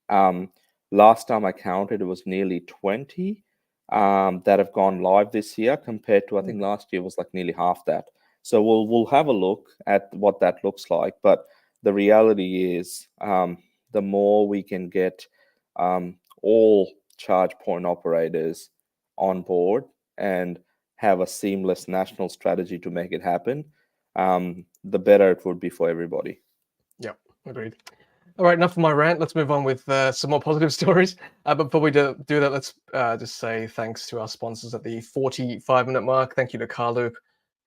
Last time I counted, it was nearly 20 that have gone live this year, compared to, I think last year was like nearly half that. So we'll have a look at what that looks like. But the reality is, the more we can get all charge point operators on board and have a seamless national strategy to make it happen, the better it would be for everybody. Yeah, agreed. All right, enough of my rant. Let's move on with some more positive stories. But before we do that, let's just say thanks to our sponsors at the 45-minute mark. Thank you to Carloop,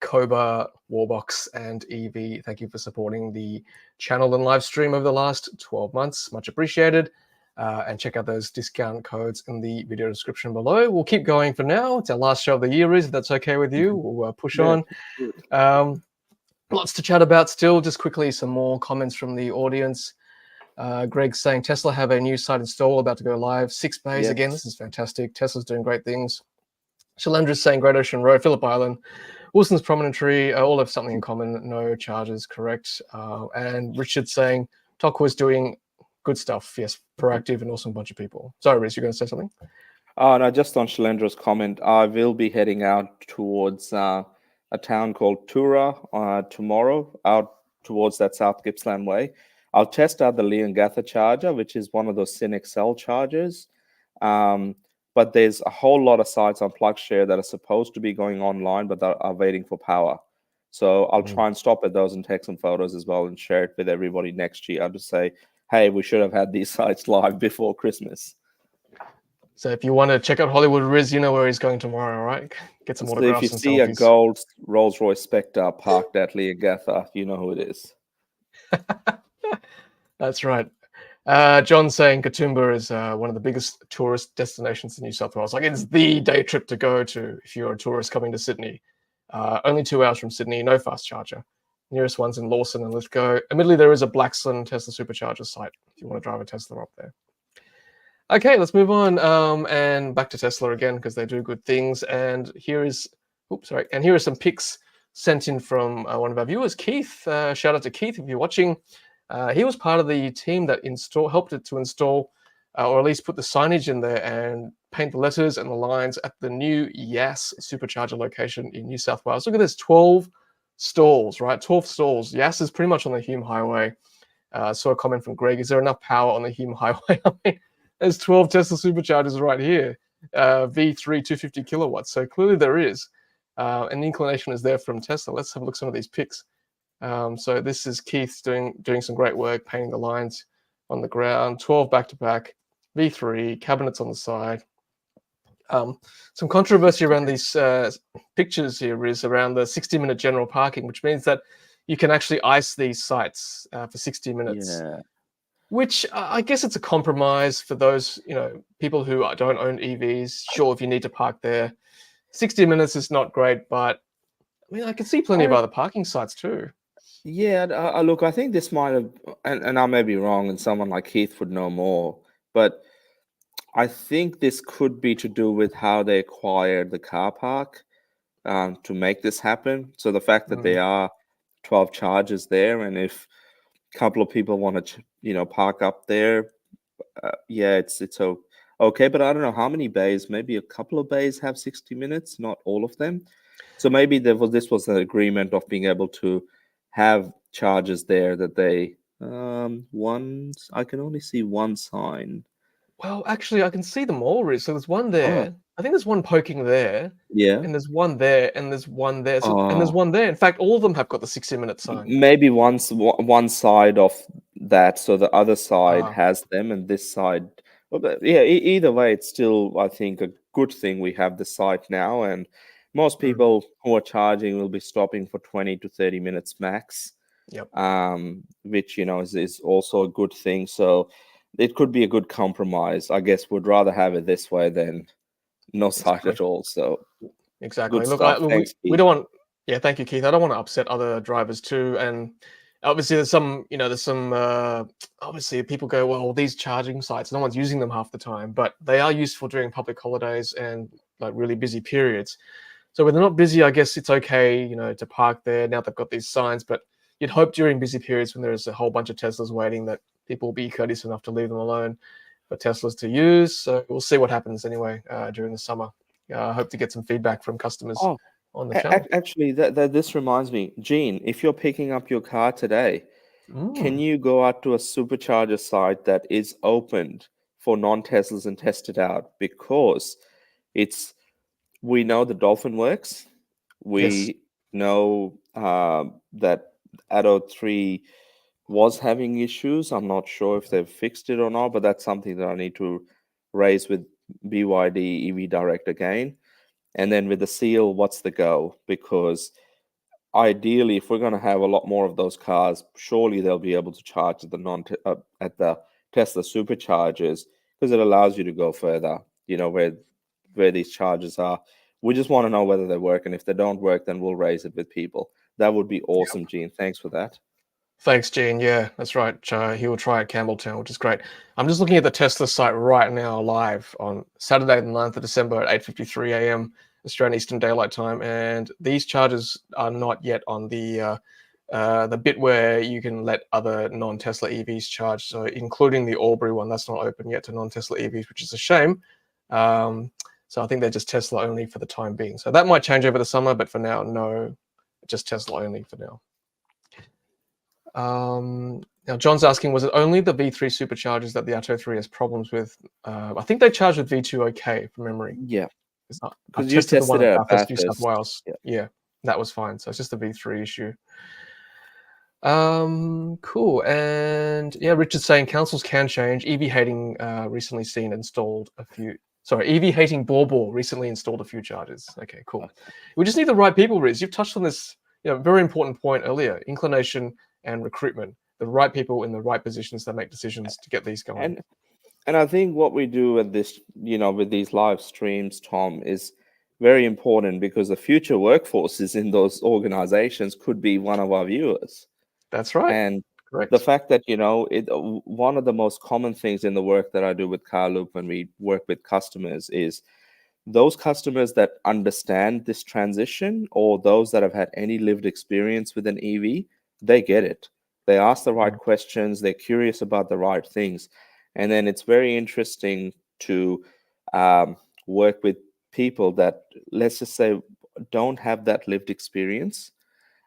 Koba, Warbox, and Evee. Thank you for supporting the channel and live stream over the last 12 months. Much appreciated. And check out those discount codes in the video description below. We'll keep going for now. It's our last show of the year, Riz, if that's okay with you. We'll push on. Lots to chat about still. Just quickly, some more comments from the audience. Greg's saying Tesla have a new site install about to go live. 6 bays again. This is fantastic. Tesla's doing great things. Shalendra's saying Great Ocean Road, Phillip Island. Wilson's Promontory all have something in common. No charges, correct. And Richard saying Tokwa is doing good stuff. Yes, proactive and awesome bunch of people. Sorry, Riz, you're going to say something? No, just on Shalendra's comment, I will be heading out towards a town called Tura tomorrow, out towards that South Gippsland way. I'll test out the Leongatha charger, which is one of those Cynic cell chargers. But there's a whole lot of sites on PlugShare that are supposed to be going online, but are waiting for power. So I'll try and stop at those and take some photos as well and share it with everybody next year. I'll just say, hey, we should have had these sites live before Christmas. So if you want to check out Hollywood Riz, you know where he's going tomorrow, right? Get some So autographs if you and see selfies. a gold Rolls-Royce Spectre parked at Leongatha, you know who it is. That's right. John saying Katoomba is one of the biggest tourist destinations in New South Wales. Like, it's the day trip to go to if you're a tourist coming to Sydney. Only 2 hours from Sydney, no fast charger. Nearest one's in Lawson and Lithgow. Admittedly, there is a Blackson Tesla Supercharger site if you want to drive a Tesla up there. Okay, let's move on and back to Tesla again because they do good things. And here is, and here are some pics sent in from one of our viewers, Keith. Shout out to Keith if you're watching. He was part of the team that helped it to install, or at least put the signage in there and paint the letters and the lines at the new Yass Supercharger location in New South Wales. Look at this, 12 stalls, right? 12 stalls. Yass is pretty much on the Hume Highway. Saw a comment from Greg, is there enough power on the Hume Highway? I mean, there's 12 Tesla Superchargers right here, V3 250 kilowatts. So clearly there is. And the inclination is there from Tesla. Let's have a look at some of these pics. So this is Keith doing some great work, painting the lines on the ground, 12 back-to-back, V3, cabinets on the side. Some controversy around these pictures here is around the 60-minute general parking, which means that you can actually ice these sites for 60 minutes. Yeah. Which I guess it's a compromise for those, people who don't own EVs. Sure, if you need to park there, 60 minutes is not great, but I mean, I can see plenty of other parking sites too. Yeah, look, I think this might have, and I may be wrong, and someone like Keith would know more, but I think this could be to do with how they acquired the car park to make this happen. So the fact that there are 12 chargers there, and if a couple of people want to, park up there, it's okay. But I don't know how many bays. Maybe a couple of bays have 60 minutes, not all of them. So maybe this was an agreement of being able to have chargers there that they I can only see one sign. Well, actually, I can see them all, Riz. So there's one there. Oh. I think there's one poking there. Yeah. And there's one there, and there's one there. So, and there's one there. In fact, all of them have got the 60-minute sign. Maybe one side of that, so the other side has them, and this side. Well, yeah. Either way, it's still, I think, a good thing we have the site now, and most people who are charging will be stopping for 20 to 30 minutes max. Yep. Which is also a good thing. So it could be a good compromise. I guess would rather have it this way than no site at all. So exactly. Look, we don't want. Yeah, thank you, Keith. I don't want to upset other drivers too. And obviously, there's some. Obviously, people go, well, these charging sites, no one's using them half the time, but they are useful during public holidays and like really busy periods. So when they're not busy, I guess it's okay, to park there. Now they've got these signs, but you'd hope during busy periods when there's a whole bunch of Teslas waiting that people will be courteous enough to leave them alone for Teslas to use. So we'll see what happens anyway during the summer. I hope to get some feedback from customers on the channel. Actually, this reminds me, Gene, if you're picking up your car today, can you go out to a supercharger site that is opened for non-Teslas and test it out? Because we know the Dolphin works. We know that Atto 3 was having issues. I'm not sure if they've fixed it or not, but that's something that I need to raise with BYD EV Direct again. And then with the Seal, what's the go? Because ideally, if we're going to have a lot more of those cars, surely they'll be able to charge at the Tesla Superchargers, because it allows you to go further, where these chargers are. We just want to know whether they work, and if they don't work, then we'll raise it with people. That would be awesome, yep. Gene. Thanks for that. Thanks, Gene. Yeah, that's right. He will try at Campbelltown, which is great. I'm just looking at the Tesla site right now live on Saturday, the 9th of December at 8:53 a.m. Australian Eastern Daylight Time, and these chargers are not yet on the bit where you can let other non-Tesla EVs charge. So including the Albury one, that's not open yet to non-Tesla EVs, which is a shame. So I think they're just Tesla only for the time being. So that might change over the summer, but for now, no, just Tesla only for now. Now John's asking, was it only the V3 superchargers that the Atto 3 has problems with? I think they charge with V2 okay from memory. Yeah, I because you tested the one tested it at at Bathurst, New South Bathurst. Wales. Yeah. Yeah, that was fine. So it's just the V3 issue. Cool. And yeah, Richard's saying councils can change. Evee hating recently seen installed a few. Sorry, Evee hating Borbor recently installed a few chargers. Okay, cool. Okay. We just need the right people, Riz. You've touched on this, very important point earlier: inclination and recruitment. The right people in the right positions that make decisions to get these going. And I think what we do at this, with these live streams, Tom, is very important because the future workforces in those organizations could be one of our viewers. That's right. And correct. The fact that, one of the most common things in the work that I do with Carloop when we work with customers is those customers that understand this transition, or those that have had any lived experience with an EV, they get it. They ask the right questions. They're curious about the right things. And then it's very interesting to work with people that, let's just say, don't have that lived experience.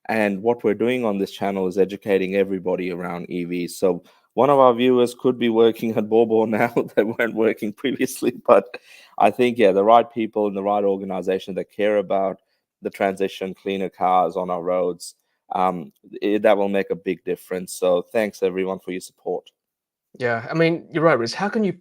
And what we're doing on this channel is educating everybody around EVs. So one of our viewers could be working at Borbor now that weren't working previously. But I think, the right people in the right organization that care about the transition, cleaner cars on our roads, that will make a big difference. So thanks, everyone, for your support. Yeah, I mean, you're right, Riz. How can you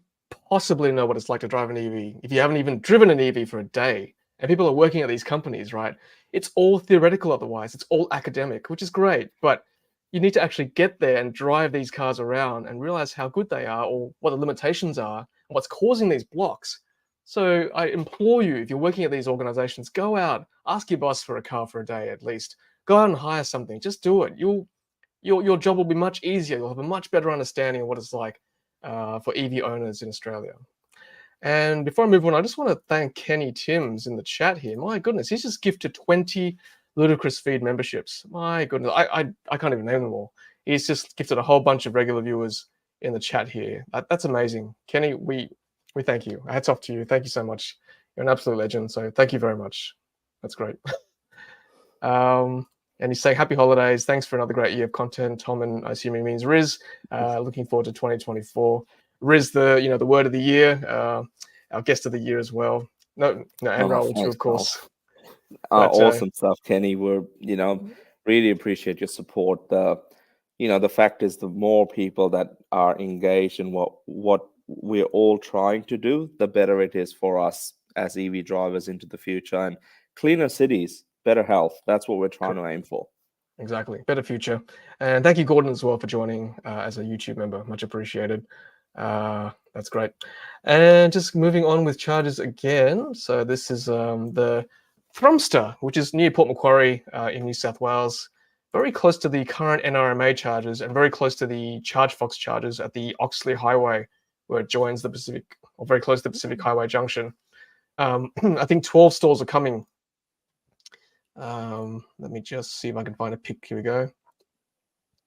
possibly know what it's like to drive an EV if you haven't even driven an EV for a day? And people are working at these companies, right? It's all theoretical otherwise. It's all academic, which is great. But you need to actually get there and drive these cars around and realize how good they are, or what the limitations are, and what's causing these blocks. So I implore you, if you're working at these organizations, go out, ask your boss for a car for a day at least. Go out and hire something. Just do it. Your job will be much easier. You'll have a much better understanding of what it's like for EV owners in Australia. And before I move on, I just want to thank Kenny Timms in the chat here. My goodness, he's just gifted 20 Ludicrous Feed memberships. My goodness, I can't even name them all. He's just gifted a whole bunch of regular viewers in the chat here. That's amazing. Kenny, we thank you. Hats off to you. Thank you so much. You're an absolute legend. So thank you very much. That's great. And he's saying happy holidays. Thanks for another great year of content, Tom, and I assume he means Riz. Looking forward to 2024. Riz, the word of the year, our guest of the year as well. And Raoul too, of course. Awesome stuff, Kenny. We're really appreciate your support. The fact is, the more people that are engaged in what we're all trying to do, the better it is for us as EV drivers into the future. And cleaner cities, better health. That's what we're trying to aim for. Exactly. Better future. And thank you, Gordon, as well, for joining as a YouTube member. Much appreciated. That's great. And just moving on with chargers again. So this is the Thrumster, which is near Port Macquarie in New South Wales. Very close to the current NRMA chargers and very close to the ChargeFox chargers at the Oxley Highway, where it joins the Pacific, or very close to the Pacific Highway Junction. I think 12 stalls are coming. Let me just see if I can find a pic. Here we go.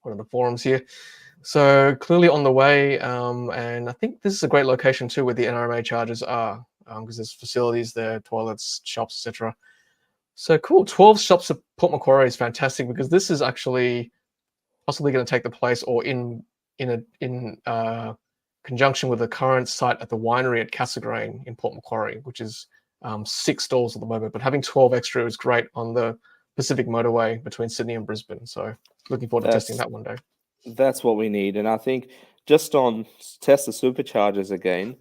One of the forums here. So clearly on the way, and I think this is a great location too, where the NRMA chargers are, because there's facilities there, toilets, shops, etc. So cool. 12 shops at Port Macquarie is fantastic, because this is actually possibly going to take the place, or in conjunction with the current site at the winery at Cassegrain in Port Macquarie, which is 6 stalls at the moment, but having 12 extra is great on the Pacific Motorway between Sydney and Brisbane. So looking forward to testing that one day. That's what we need. And I think just on Tesla Superchargers again,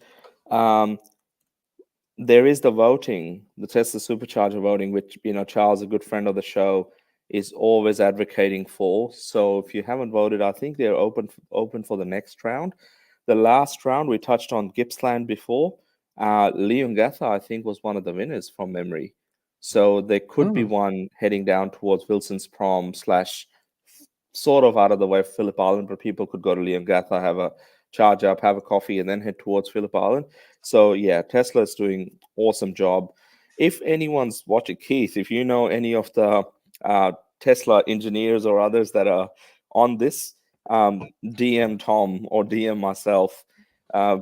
there is the voting, the Tesla Supercharger voting, which, Charles, a good friend of the show, is always advocating for. So if you haven't voted, I think they're open for the next round. The last round, we touched on Gippsland before. Leongatha, I think, was one of the winners from memory. So there could be one heading down towards Wilson's Prom / sort of out of the way of Phillip Island, but people could go to Leongatha, have a charge up, have a coffee, and then head towards Phillip Island. So yeah, Tesla is doing awesome job. if anyone's watching, Keith, if you know any of the Tesla engineers or others that are on this, DM Tom or DM myself,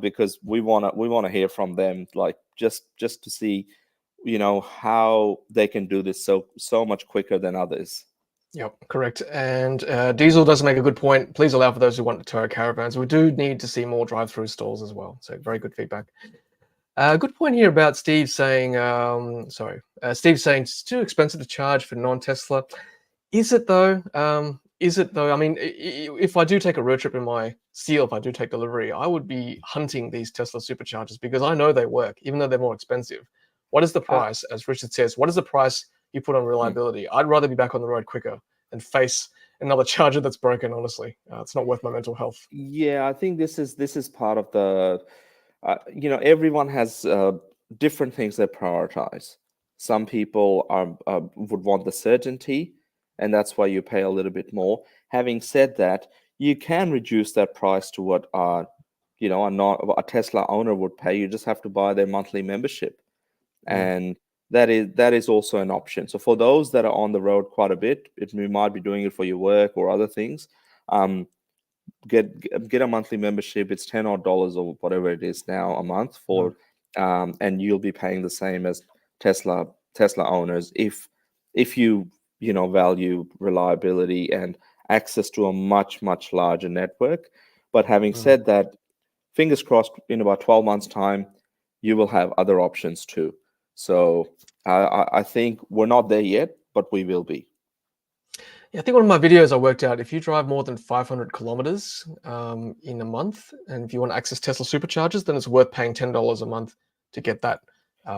because we wanna hear from them, like just to see, how they can do this so much quicker than others. Yep, correct. And Diesel does make a good point. Please allow for those who want to tow caravans. We do need to see more drive-through stalls as well. So very good feedback. Good point here about Steve saying, Steve saying it's too expensive to charge for non-Tesla. Is it though? Is it though? I mean, if I do take a road trip in my Seal, if I do take delivery, I would be hunting these Tesla Superchargers because I know they work, even though they're more expensive. What is the price? As Richard says, what is the price you put on reliability? I'd rather be back on the road quicker than face another charger that's broken. Honestly, it's not worth my mental health. Yeah, I think this is part of the, everyone has different things they prioritize. Some people would want the certainty, and that's why you pay a little bit more. Having said that, you can reduce that price to what a Tesla owner would pay. You just have to buy their monthly membership, and that is also an option. So for those that are on the road quite a bit, you might be doing it for your work or other things. Get a monthly membership. It's $10 or whatever it is now a month for, and you'll be paying the same as Tesla owners if you value reliability and access to a much larger network. But having said that, fingers crossed, in about 12 months' time, you will have other options too. So I think we're not there yet, but we will be. Yeah, I think one of my videos I worked out, if you drive more than 500 kilometers in a month, and if you want to access Tesla Superchargers, then it's worth paying $10 a month to get that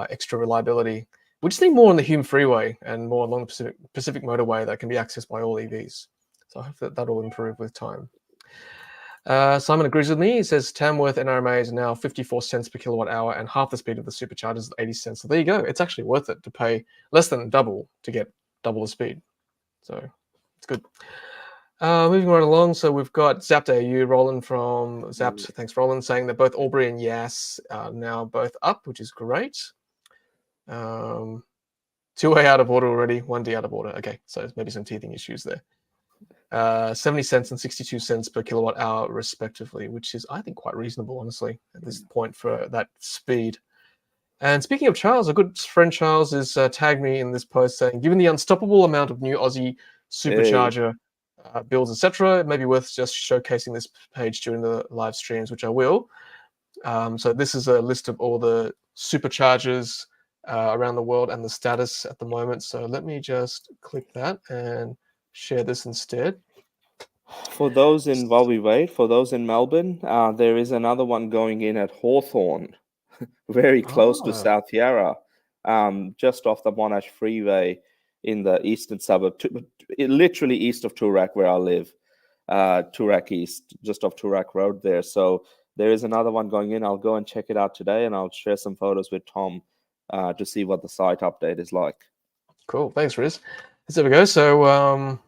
extra reliability. We just need more on the Hume Freeway and more along the Pacific Motorway that can be accessed by all EVs. So I hope that will improve with time. Simon agrees with me. He says Tamworth NRMA is now 54 cents per kilowatt hour and half the speed of the Superchargers is 80 cents. So there you go. It's actually worth it to pay less than double to get double the speed. So it's good. Moving right along, so we've got Zapped AU, Roland from Zapped. Thanks, Roland, saying that both Albury and Yass are now both up, which is great. 2A out of order already, 1D out of order. Okay, so there's maybe some teething issues there. 70 cents and 62 cents per kilowatt hour, respectively, which is, I think, quite reasonable, honestly, at this point for that speed. And speaking of Charles, a good friend Charles is tagged me in this post saying, given the unstoppable amount of new Aussie supercharger builds, etc., it may be worth just showcasing this page during the live streams, which I will. So this is a list of all the superchargers around the world and the status at the moment. So let me just click that and share this instead. For those while we wait, for those in Melbourne, there is another one going in at Hawthorne, very close to South Yarra, just off the Monash Freeway in the eastern suburb, literally east of Toorak, where I live, Toorak East, just off Toorak Road there. So there is another one going in. I'll go and check it out today, and I'll share some photos with Tom to see what the site update is like. Cool, thanks, Riz. There we go. So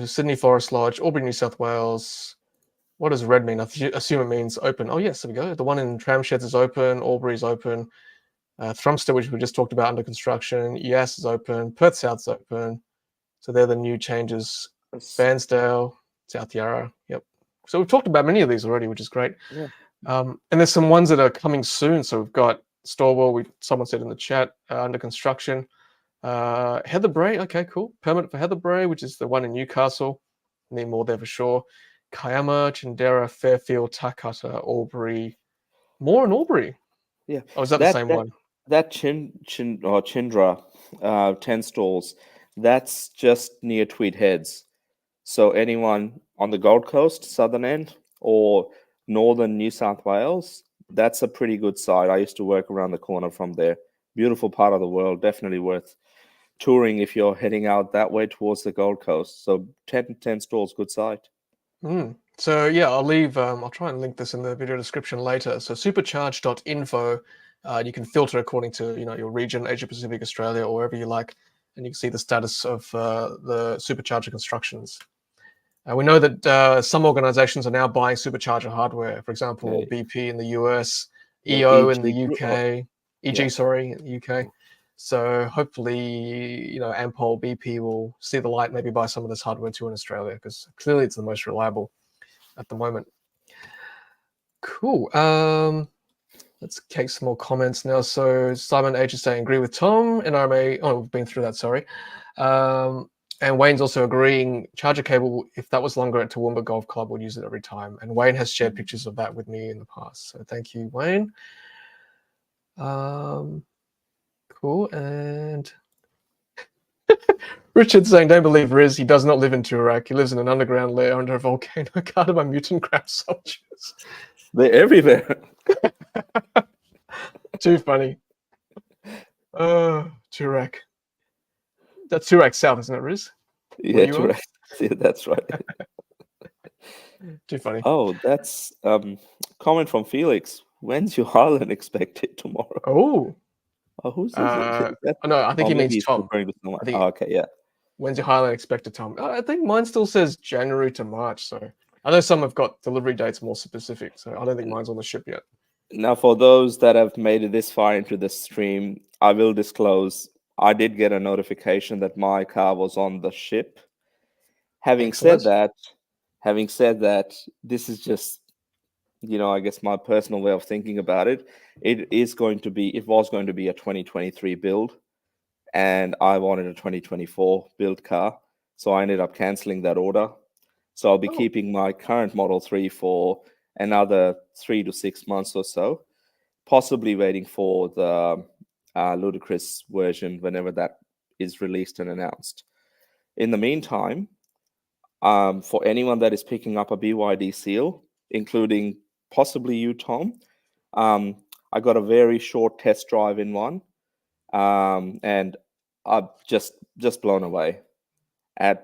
Sydney Forest Lodge, Albury, New South Wales. What does red mean? I assume it means open. Oh, yes, there we go. The one in Tramsheds is open. Albury is open. Thrumster, which we just talked about, under construction. Yass is open. Perth South's open. So they're the new changes. Bairnsdale, South Yarra. Yep. So we've talked about many of these already, which is great. Yeah. And there's some ones that are coming soon. So we've got Storwell, someone said in the chat, under construction. Heatherbray, okay, cool. Permit for Heatherbray, which is the one in Newcastle. Need more there for sure. Kiama, Chindera, Fairfield, Takata, Albury. More in Albury. Yeah. Oh, is that the same one? That Chindra, 10 stalls, that's just near Tweed Heads. So anyone on the Gold Coast, southern end, or northern New South Wales, that's a pretty good site. I used to work around the corner from there. Beautiful part of the world, definitely worth touring if you're heading out that way towards the Gold Coast. So 10 stalls, good site. So yeah, I'll try and link this in the video description later. So supercharge.info, you can filter according to your region, Asia Pacific, Australia, or wherever you like, and you can see the status of the supercharger constructions. We know that some organizations are now buying supercharger hardware. For example, BP in the US, EO in the UK. EG, sorry, in the UK. So hopefully, Ampol BP will see the light, maybe buy some of this hardware too in Australia, because clearly it's the most reliable at the moment. Cool. Let's take some more comments now. So Simon H is saying, agree with Tom. NRMA, we've been through that, sorry. And Wayne's also agreeing, charger cable, if that was longer at Toowoomba Golf Club, would use it every time. And Wayne has shared pictures of that with me in the past. So thank you, Wayne. Cool. And Richard saying, don't believe Riz. He does not live in Toorak. He lives in an underground lair under a volcano guarded by mutant crab soldiers. They're everywhere. Too funny. Toorak. That's Toorak South, isn't it, Riz? Yeah, Toorak. Yeah, that's right. Too funny. Oh, that's comment from Felix. When's your Highland expected tomorrow? Oh, who's this? No, I think he means Tom. Okay, yeah. When's your Highland expected, Tom? I think mine still says January to March. So I know some have got delivery dates more specific. So I don't think mine's on the ship yet. Now, for those that have made it this far into the stream, I will disclose I did get a notification that my car was on the ship. Having said that, this is just, I guess my personal way of thinking about it. It was going to be a 2023 build, and I wanted a 2024 build car. So I ended up canceling that order. So I'll be keeping my current Model 3 for another 3 to 6 months or so, possibly waiting for the Ludicrous version whenever that is released and announced. In the meantime, for anyone that is picking up a BYD seal, including possibly you, Tom, I got a very short test drive in one, and I'm just blown away.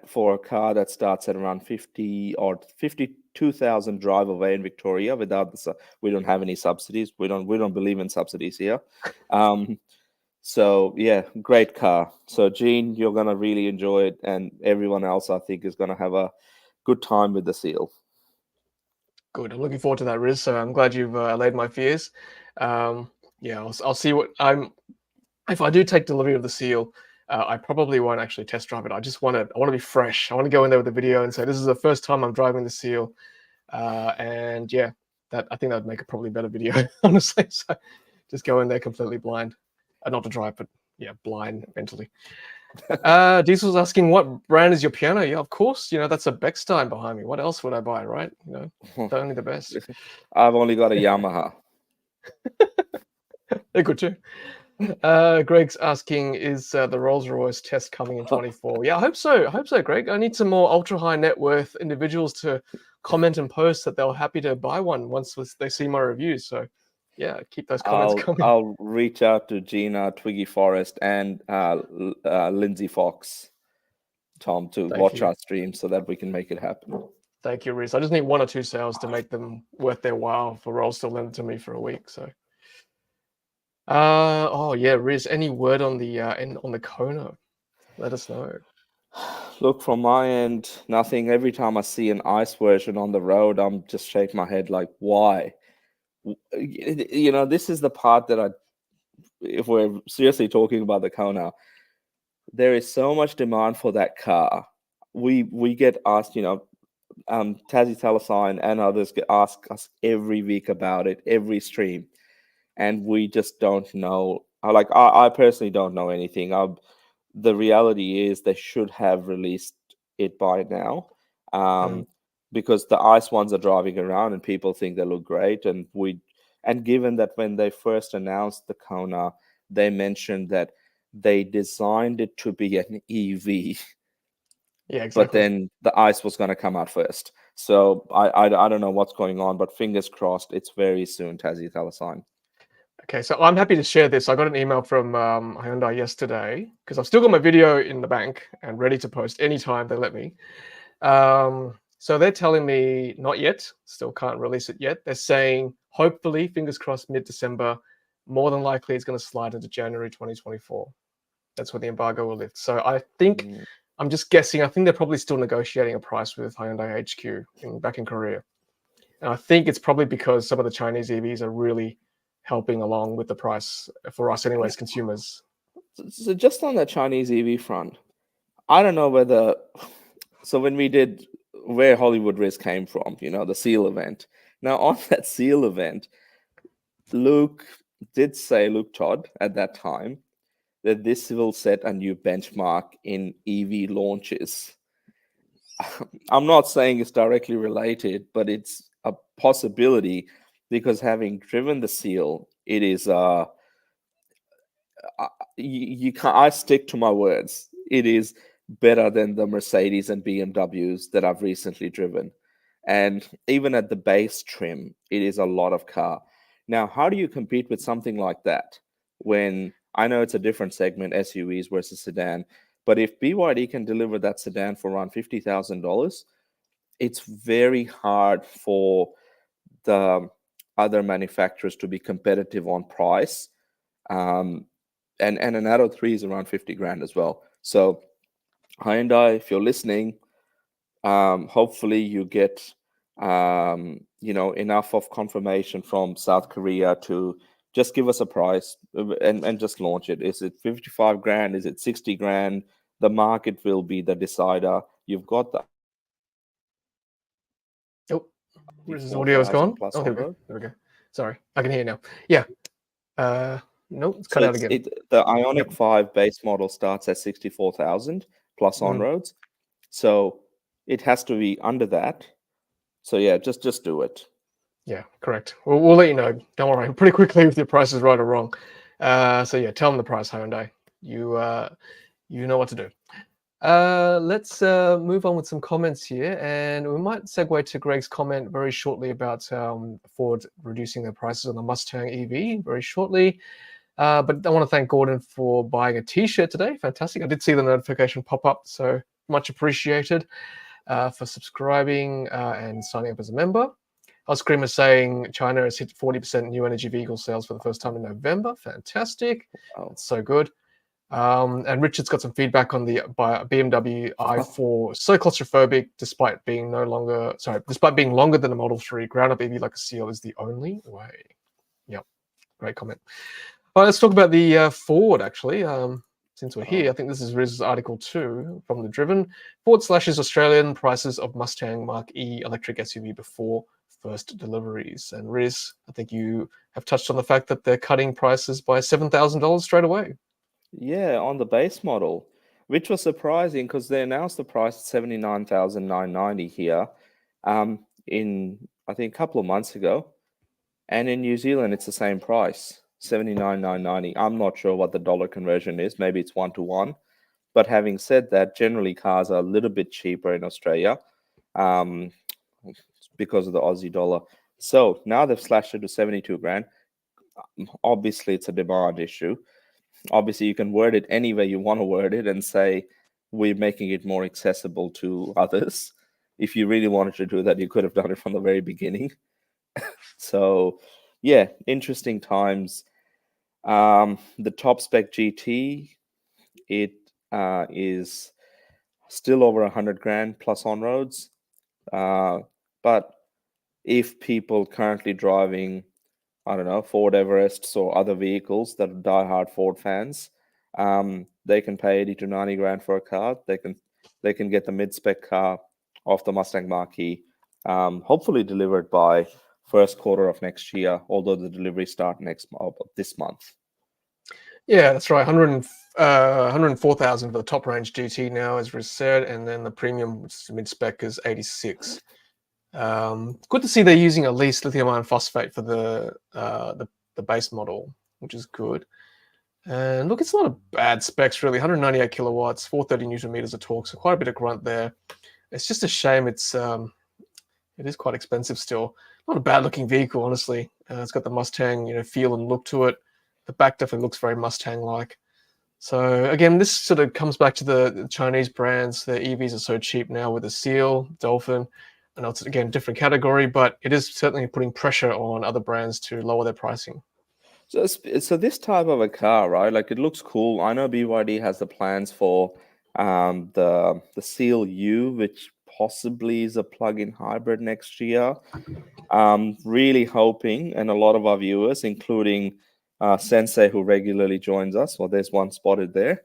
For a car that starts at around 50 or 52,000 drive away in Victoria, we don't have any subsidies. We don't believe in subsidies here. So yeah, great car. So Gene, you're gonna really enjoy it, and everyone else I think is gonna have a good time with the seal. Good. I'm looking forward to that, Riz. So I'm glad you've allayed my fears. I'll see what if I do take delivery of the seal. I probably won't actually test drive it. I want to be fresh. I want to go in there with a video and say, this is the first time I'm driving the seal. And yeah, I think that would make a probably better video, honestly. So just go in there completely blind. Not to drive, but yeah, blind mentally. Diesel's asking, what brand is your piano? Yeah, of course. That's a Bechstein behind me. What else would I buy, right? Only the best. I've only got a Yamaha. They're good too. Greg's asking, is the Rolls-Royce test coming in 24? Yeah, I hope so, Greg. I need some more ultra-high net worth individuals to comment and post that they're happy to buy one once they see my reviews. So yeah, keep those comments coming. I'll reach out to Gina, Twiggy Forrest, and Lindsay Fox, Tom, to watch our stream so that we can make it happen. Thank you, Riz. I just need 1 or 2 sales to make them worth their while for Rolls to lend it to me for a week. So Riz, any word on the Kona? Let us know. Look, from my end, nothing. Every time I see an ICE version on the road, I'm just shaking my head like, why? This is the part that if we're seriously talking about the Kona, there is so much demand for that car. We get asked, Tassie Talasign and others ask us every week about it, every stream. And we just don't know. I personally don't know anything. The reality is they should have released it by now, because the ICE ones are driving around and people think they look great. And given that when they first announced the Kona, they mentioned that they designed it to be an EV. Yeah, exactly. But then the ICE was going to come out first. So I don't know what's going on, but fingers crossed it's very soon, Tassie Talasign. Okay, so I'm happy to share this. I got an email from Hyundai yesterday, because I've still got my video in the bank and ready to post anytime they let me. So they're telling me not yet, still can't release it yet. They're saying, hopefully, fingers crossed, mid-December. More than likely, it's going to slide into January 2024. That's when the embargo will lift. So I think, I'm just guessing, I think they're probably still negotiating a price with Hyundai HQ back in Korea. And I think it's probably because some of the Chinese EVs are really helping along with the price for us anyways, consumers. So just on the Chinese EV front, I don't know whether. So when we did where Hollywood Riz came from, the SEAL event. Now on that SEAL event, Luke Todd at that time, that this will set a new benchmark in EV launches. I'm not saying it's directly related, but it's a possibility because having driven the SEAL, it is you can't. I stick to my words. It is better than the Mercedes and BMWs that I've recently driven, and even at the base trim, it is a lot of car. Now, how do you compete with something like that when I know it's a different segment, SUVs versus sedan, but if BYD can deliver that sedan for around $50,000, it's very hard for the other manufacturers to be competitive on price. And an Atto 3 is around 50 grand as well. So Hyundai, if you're listening, hopefully you get enough of confirmation from South Korea to just give us a price and just launch it. Is it 55 grand? Is it 60 grand? The market will be the decider. You've got the His audio is gone. plus Oh, on road. There we go. Sorry, I can hear you now. Yeah. Nope, it's cut So out again. The Ioniq 5 base model starts at 64,000 plus on roads. So it has to be under that. So yeah, just do it. Yeah, correct. We'll let you know. Don't worry, pretty quickly if your price is right or wrong. So yeah, tell them the price, Hyundai. You know what to do. Let's move on with some comments here, and we might segue to Greg's comment very shortly about Ford reducing their prices on the Mustang EV very shortly. But I want to thank Gordon for buying a T-shirt today. Fantastic. I did see the notification pop up, so much appreciated for subscribing and signing up as a member. Oscream is saying China has hit 40% new energy vehicle sales for the first time in November. Fantastic. Wow. That's so good. And Richard's got some feedback on the BMW i4. So claustrophobic, despite being longer than a Model 3. Roundup EV like a seal is the only way. Yep, great comment. All right, let's talk about the Ford, actually. Since we're here, I think this is Riz's article 2 from The Driven. Ford slashes Australian prices of Mustang Mach-E electric SUV before first deliveries. And Riz, I think you have touched on the fact that they're cutting prices by $7,000 straight away. Yeah, on the base model, which was surprising because they announced the price at 79,990 here in, I think, a couple of months ago. And in New Zealand, it's the same price, 79,990. I'm not sure what the dollar conversion is. Maybe it's 1-to-1. But having said that, generally cars are a little bit cheaper in Australia because of the Aussie dollar. So now they've slashed it to 72 grand. Obviously, it's a demand issue. Obviously, you can word it any way you want to word it and say, we're making it more accessible to others. If you really wanted to do that, you could have done it from the very beginning. So, yeah, interesting times. The top spec GT, it is still over 100 grand plus on roads. But if people currently driving, I don't know, Ford Everests or other vehicles that are diehard Ford fans, they can pay 80 to 90 grand for a car. They can get the mid-spec car off the Mustang Mach-E, hopefully delivered by first quarter of next year, although the delivery start this month. Yeah, that's right. 104,000 for the top range GT now, as Riz said, and then the premium mid-spec is 86. Good to see they're using at least lithium iron phosphate for the base model, which is good. And look, it's not a bad specs really. 198 kilowatts, 430 newton meters of torque, so quite a bit of grunt there. It's just a shame it is quite expensive still. Not a bad looking vehicle, honestly. It's got the Mustang, feel and look to it. The back definitely looks very Mustang-like. So again, this sort of comes back to the Chinese brands. Their EVs are so cheap now with the Seal, Dolphin. I know it's, again, different category, but it is certainly putting pressure on other brands to lower their pricing. So this type of a car, right? Like, it looks cool. I know BYD has the plans for the Seal U, which possibly is a plug-in hybrid next year. Really hoping, and a lot of our viewers, including Sensei, who regularly joins us, well, there's one spotted there,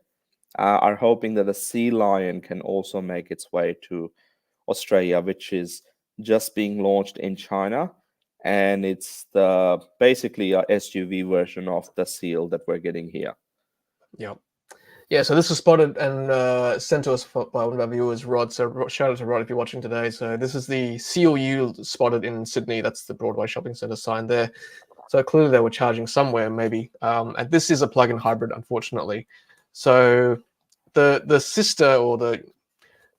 are hoping that the Sea Lion can also make its way to Australia, which is just being launched in China. And it's basically a SUV version of the Seal that we're getting here. Yeah. Yeah, so this was spotted and sent to us by one of our viewers, Rod. So shout out to Rod if you're watching today. So this is the Seal U spotted in Sydney. That's the Broadway Shopping Centre sign there. So clearly they were charging somewhere, maybe. And this is a plug-in hybrid, unfortunately. So the sister, or the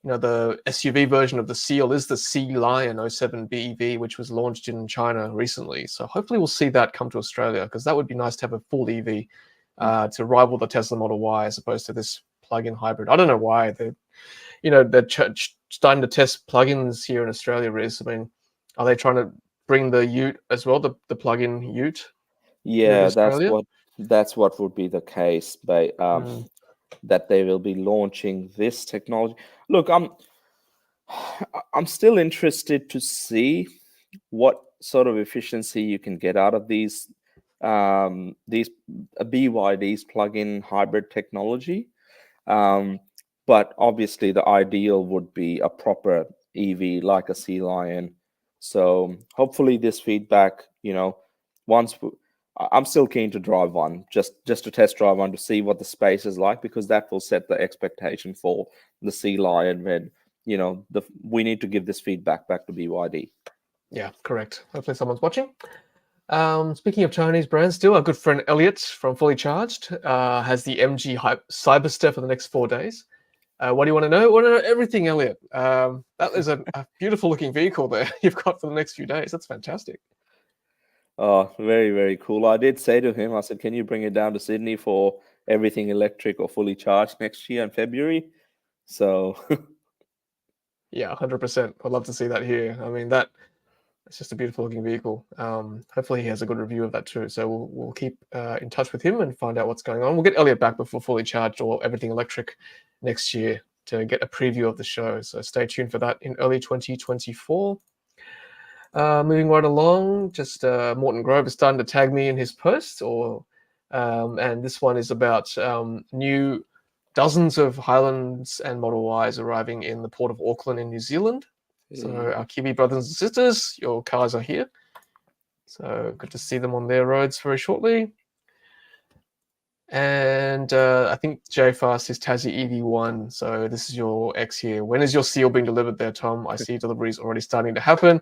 SUV version of the Seal is the Sea Lion 07 BEV, which was launched in China recently. So hopefully we'll see that come to Australia, because that would be nice to have a full EV to rival the Tesla Model Y as opposed to this plug-in hybrid. I don't know why they're starting to test plug-ins here in Australia, Riz. I mean, are they trying to bring the Ute as well, the plug-in Ute? Yeah, that's what would be the case, but that they will be launching this technology. Look, I'm still interested to see what sort of efficiency you can get out of these BYD's plug-in hybrid technology. But obviously the ideal would be a proper EV like a Sea Lion. So hopefully this feedback, I'm still keen to drive one, just to test drive one to see what the space is like, because that will set the expectation for the Sea Lion when, we need to give this feedback back to BYD. Yeah, correct. Hopefully someone's watching. Speaking of Chinese brands, still, our good friend Elliot from Fully Charged has the MG Cyberster for the next 4 days. What do you want to know? I want to know everything, Elliot. That is a beautiful looking vehicle there you've got for the next few days. That's fantastic. Oh, very, very cool. I did say to him, I said, can you bring it down to Sydney for everything electric or fully charged next year in February? So yeah, 100%. I'd love to see that here. I mean, it's just a beautiful looking vehicle. Hopefully he has a good review of that too. So we'll keep in touch with him and find out what's going on. We'll get Elliot back before Fully Charged or everything electric next year to get a preview of the show. So stay tuned for that in early 2024. Moving right along, just Morton Grove is starting to tag me in his post, and this one is about new dozens of Highlands and Model Ys arriving in the port of Auckland in New Zealand. So our Kiwi brothers and sisters, your cars are here. So good to see them on their roads very shortly. And I think J-Fast is Tassie EV1. So this is your X here. When is your Seal being delivered there, Tom? I see deliveries already starting to happen.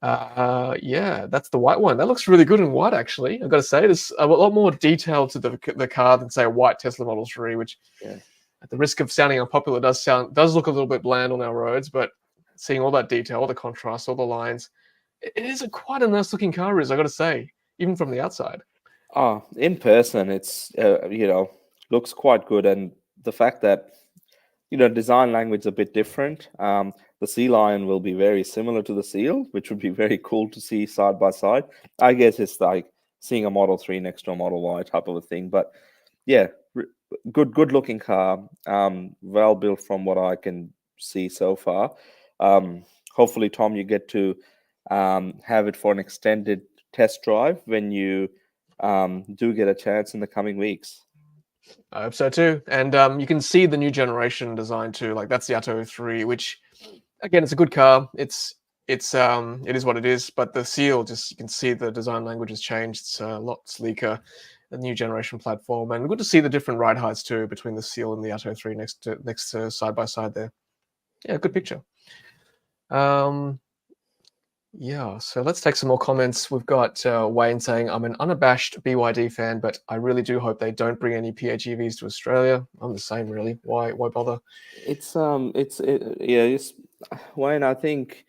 Yeah, that's the white one. That looks really good in white, actually. I've got to say, there's a lot more detail to the car than, say, a white Tesla Model 3, which, at the risk of sounding unpopular, does look a little bit bland on our roads. But seeing all that detail, all the contrast, all the lines, it is quite a nice looking car, Riz, I've got to say, even from the outside. Oh, in person, it's looks quite good, and the fact that design language is a bit different. The Sea Lion will be very similar to the Seal, which would be very cool to see side by side. I guess it's like seeing a Model 3 next to a Model Y type of a thing. But yeah, good looking car. Well built from what I can see so far. Hopefully, Tom, you get to have it for an extended test drive when you do get a chance in the coming weeks. I hope so too. And you can see the new generation design too. Like that's the Atto 3, which again, it's a good car. It is what it is. But the Seal, just you can see the design language has changed. It's a lot sleeker, the new generation platform, and good to see the different ride heights too between the Seal and the Atto 3 next to side by side there. Yeah, good picture. Yeah, so let's take some more comments. We've got Wayne saying, I'm an unabashed BYD fan, but I really do hope they don't bring any PHEVs to Australia. I'm the same, really. Why bother? Wayne, I think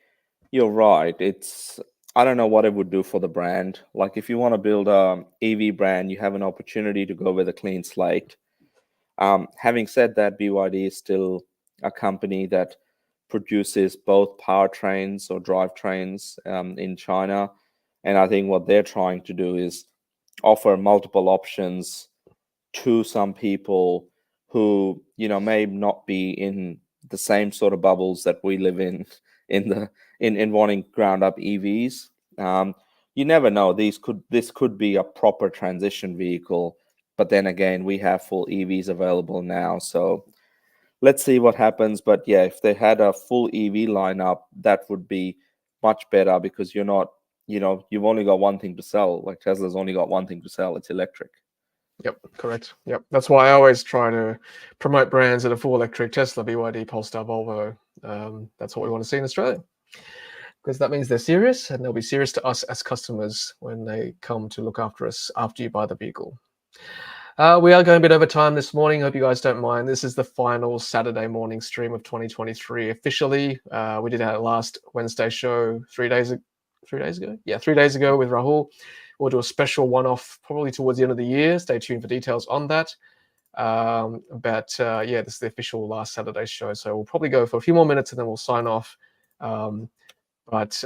you're right. I don't know what it would do for the brand. Like if you want to build a EV brand, you have an opportunity to go with a clean slate. Having said that, BYD is still a company that produces both powertrains or drivetrains in China. And I think what they're trying to do is offer multiple options to some people who, may not be in the same sort of bubbles that we live in wanting ground up EVs. You never know. This could be a proper transition vehicle, but then again, we have full EVs available now, so let's see what happens. But yeah, if they had a full EV lineup, that would be much better, because you're not, you've only got one thing to sell. Like Tesla's only got one thing to sell. It's electric. Yep, correct. Yep, that's why I always try to promote brands that are full electric: Tesla, BYD, Polestar, Volvo. That's what we want to see in Australia, because that means they're serious, and they'll be serious to us as customers when they come to look after us after you buy the vehicle. We are going a bit over time this morning. Hope you guys don't mind. This is the final Saturday morning stream of 2023 officially. We did our last Wednesday show 3 days ago. Yeah, 3 days ago with Rahul. We'll do a special one-off probably towards the end of the year. Stay tuned for details on that. Yeah, this is the official last Saturday show. So we'll probably go for a few more minutes and then we'll sign off. Let's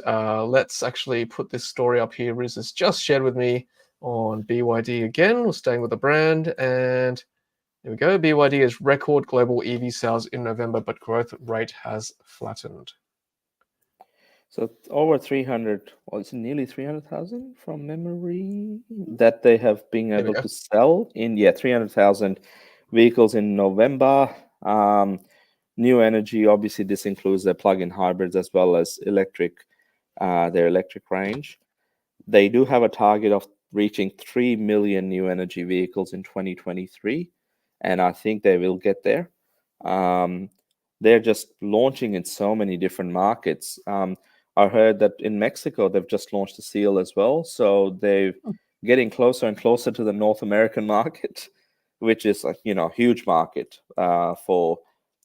actually put this story up here. Riz has just shared with me on BYD again. We're staying with the brand, and there we go. BYD has record global EV sales in November, but growth rate has flattened. So over 300, well, it's nearly 300,000 from memory that they have been able to sell in, 300,000 vehicles in November. New energy, obviously this includes their plug-in hybrids as well as their electric range. They do have a target of reaching 3 million new energy vehicles in 2023, and I think they will get there. They're just launching in so many different markets. I heard that in Mexico, they've just launched a Seal as well. So they're getting closer and closer to the North American market, which is a huge market for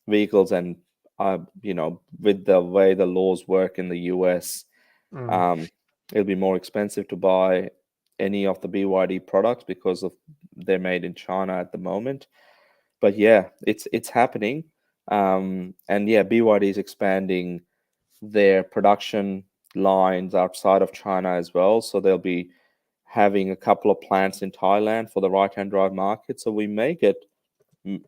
vehicles. And, with the way the laws work in the US, it'll be more expensive to buy any of the BYD products because they're made in China at the moment. But yeah, it's happening. BYD is expanding their production lines outside of China as well. So they'll be having a couple of plants in Thailand for the right-hand drive market. So we may get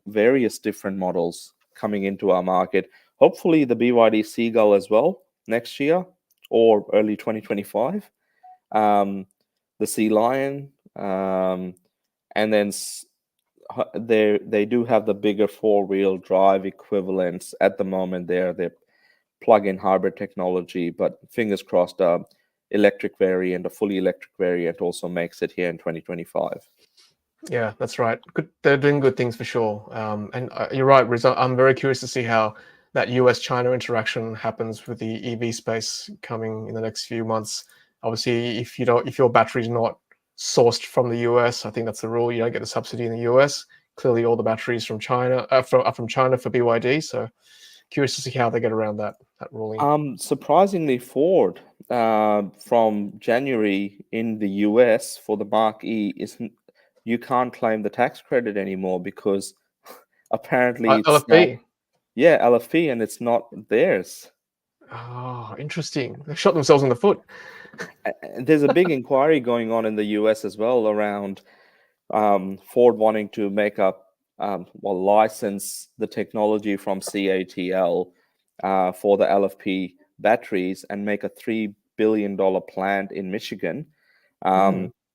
various different models coming into our market. Hopefully the BYD Seagull as well next year or early 2025. The Sea Lion, and then they do have the bigger four-wheel drive equivalents at the moment. They're plug-in hybrid technology, but fingers crossed, electric variant, a fully electric variant, also makes it here in 2025. Yeah, that's right. Good, they're doing good things for sure. And you're right, Riz. I'm very curious to see how that US-China interaction happens with the EV space coming in the next few months. Obviously, if your battery's not sourced from the US, I think that's the rule. You don't get the subsidy in the US. Clearly, all the batteries from China are from China for BYD. So, curious to see how they get around that ruling. Surprisingly, Ford from January in the US for the Mach-E you can't claim the tax credit anymore because apparently it's LFP. LFP, and it's not theirs. Oh, interesting. They shot themselves in the foot. There's a big inquiry going on in the US as well around Ford wanting to make license the technology from CATL for the LFP batteries and make a $3 billion plant in Michigan.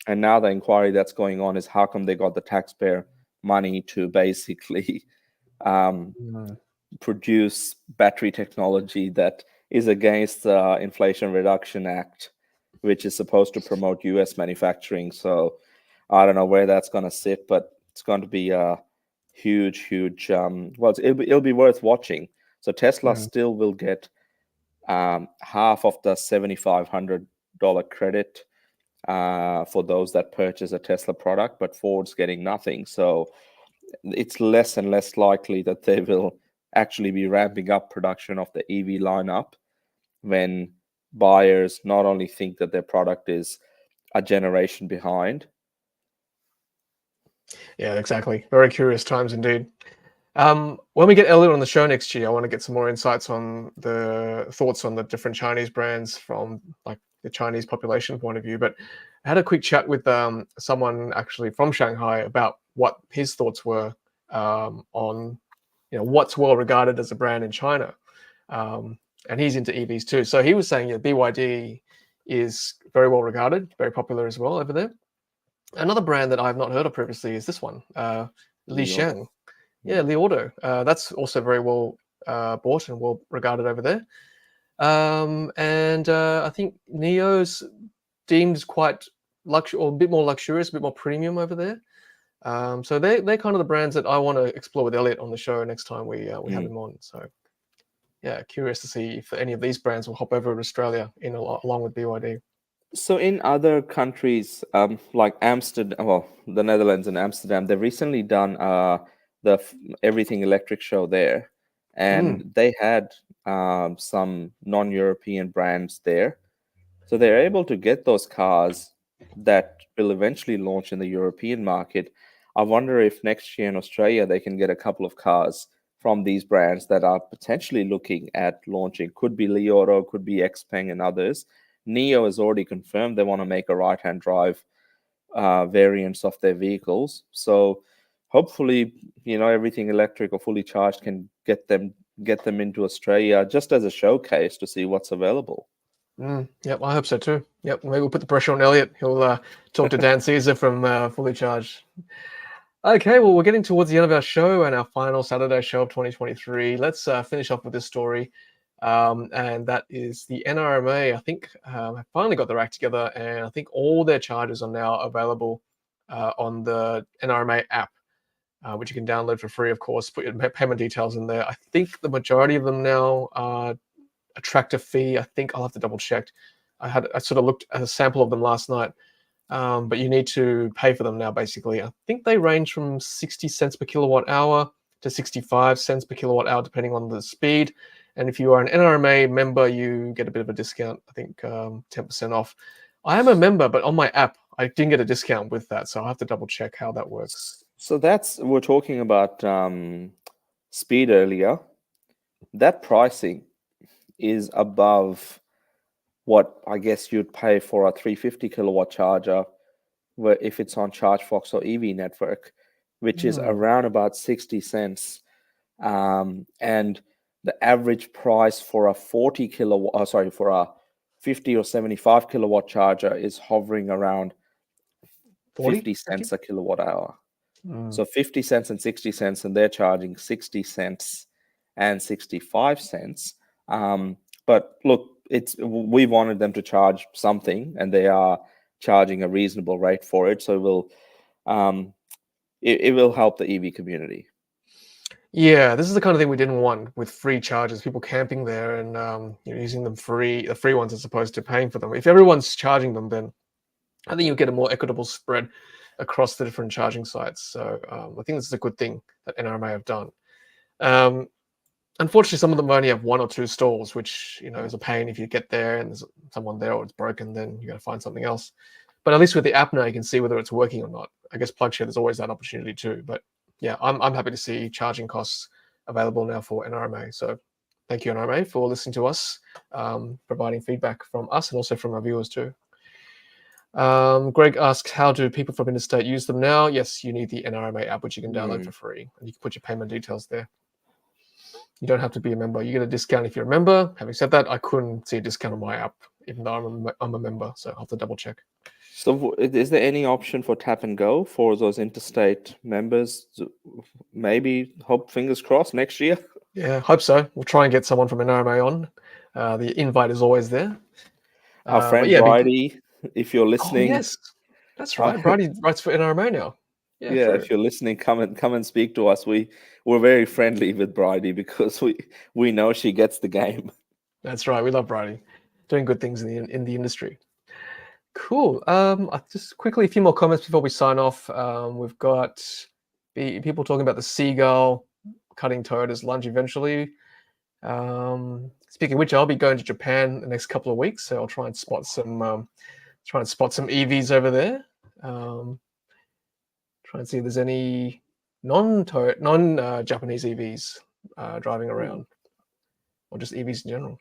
And now the inquiry that's going on is how come they got the taxpayer money to basically produce battery technology that is against the Inflation Reduction Act, which is supposed to promote US manufacturing. So I don't know where that's going to sit, but it's going to be a huge it'll be worth watching. So Tesla still will get half of the $7,500 credit for those that purchase a Tesla product, but Ford's getting nothing. So it's less and less likely that they will actually be ramping up production of the EV lineup when buyers not only think that their product is a generation behind. Yeah, exactly. Very curious times indeed. When we get Elliot on the show next year, I want to get some more insights on the thoughts on the different Chinese brands from like the Chinese population point of view. But I had a quick chat with someone actually from Shanghai about what his thoughts were on what's well regarded as a brand in China. And he's into EVs too. So he was saying, BYD is very well regarded, very popular as well over there. Another brand that I've not heard of previously is this one, Li Li Auto. Xiang. Yeah, Li Auto. That's also very well bought and well regarded over there. And I think Neo's deemed quite or a bit more luxurious, a bit more premium over there. So they're kind of the brands that I want to explore with Elliot on the show next time we have him on. So yeah, curious to see if any of these brands will hop over to Australia along with BYD. So in other countries, like Amsterdam, well, the Netherlands and Amsterdam, they've recently done the Everything Electric show there, and they had some non-European brands there. So they're able to get those cars that will eventually launch in the European market. I wonder if next year in Australia they can get a couple of cars from these brands that are potentially looking at launching. Could be Li Auto, could be XPeng and others. Neo has already confirmed they want to make a right-hand drive variants of their vehicles. So hopefully, everything electric or fully charged can get them into Australia just as a showcase to see what's available. Yep, I hope so too. Yep, maybe we'll put the pressure on Elliot. He'll talk to Dan Caesar from Fully Charged. Okay, well, we're getting towards the end of our show and our final Saturday show of 2023. Let's finish off with this story. And that is the NRMA. I think have finally got their act together, and I think all their chargers are now available on the NRMA app, which you can download for free, of course. Put your payment details in there. I think the majority of them now are a tractor fee. I think I'll have to double check. I sort of looked at a sample of them last night, but you need to pay for them now, basically. I think they range from 60 cents per kilowatt hour to 65 cents per kilowatt hour, depending on the speed. And if you are an NRMA member, you get a bit of a discount, I think 10% off. I am a member, but on my app, I didn't get a discount with that. So I'll have to double check how that works. So we're talking about speed earlier. That pricing is above what I guess you'd pay for a 350 kilowatt charger, where if it's on ChargeFox or EV Network, which is around about 60 cents. And the average price for a 50 or 75 kilowatt charger is hovering around 50 cents a kilowatt hour. So 50 cents and 60 cents, and they're charging 60 cents and 65 cents. But look, we wanted them to charge something, and they are charging a reasonable rate for it. So it will help the EV community. Yeah, this is the kind of thing we didn't want with free chargers, people camping there and using them the free ones as opposed to paying for them. If everyone's charging them, then I think you'll get a more equitable spread across the different charging sites. So I think this is a good thing that NRMA have done. Unfortunately, some of them only have 1 or 2 stalls, which is a pain. If you get there and there's someone there or it's broken, then you got to find something else. But at least with the app now, you can see whether it's working or not. I guess PlugShare, there's always that opportunity too. But yeah, I'm happy to see charging costs available now for NRMA. So thank you, NRMA, for listening to us, providing feedback from us and also from our viewers too. Greg asks, how do people from interstate use them now? Yes, you need the NRMA app, which you can download for free, and you can put your payment details there. You don't have to be a member. You get a discount if you're a member. Having said that, I couldn't see a discount on my app, even though I'm a member, so I'll have to double check. So is there any option for tap and go for those interstate members? Maybe, fingers crossed, next year? Yeah, hope so. We'll try and get someone from NRMA on. The invite is always there. Our friend Bridie, if you're listening. Oh, yes, that's right. Bridie writes for NRMA now. Yeah, if you're listening, come and speak to us. We're very friendly with Bridie because we know she gets the game. That's right. We love Bridie, doing good things in the industry. Cool. Just quickly, a few more comments before we sign off. We've got people talking about the Seagull cutting Toyota's lunch eventually. Speaking of which, I'll be going to Japan the next couple of weeks, so I'll try and spot some EVs over there. Try and see if there's any non-Japanese EVs driving around, or just EVs in general.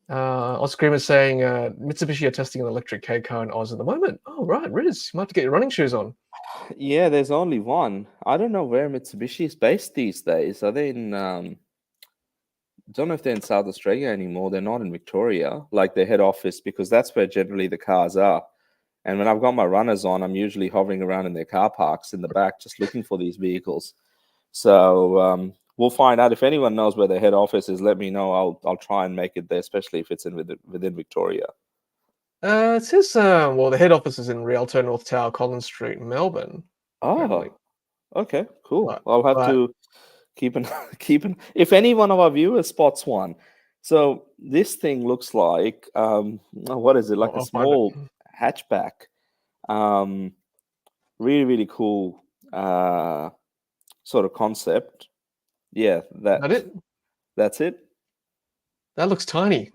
Oscar is saying Mitsubishi are testing an electric K car in Oz at the moment. Oh, right, Riz, you might have to get your running shoes on. Yeah, there's only one. I don't know where Mitsubishi is based these days. Are they in? Don't know if they're in South Australia anymore. They're not in Victoria, like their head office, because that's where generally the cars are. And when I've got my runners on, I'm usually hovering around in their car parks in the back, just looking for these vehicles. So we'll find out if anyone knows where their head office is. Let me know. I'll try and make it there, especially if it's within Victoria. It says, well, the head office is in Rialto, North Tower, Collins Street, Melbourne, apparently. Oh, okay, cool. But, I'll have but to keep an keep an. If any one of our viewers spots one, so this thing looks like what is it? Like a I'll find it. small hatchback. Um, really, really cool sort of concept. Yeah, Is that it? that's it. That looks tiny.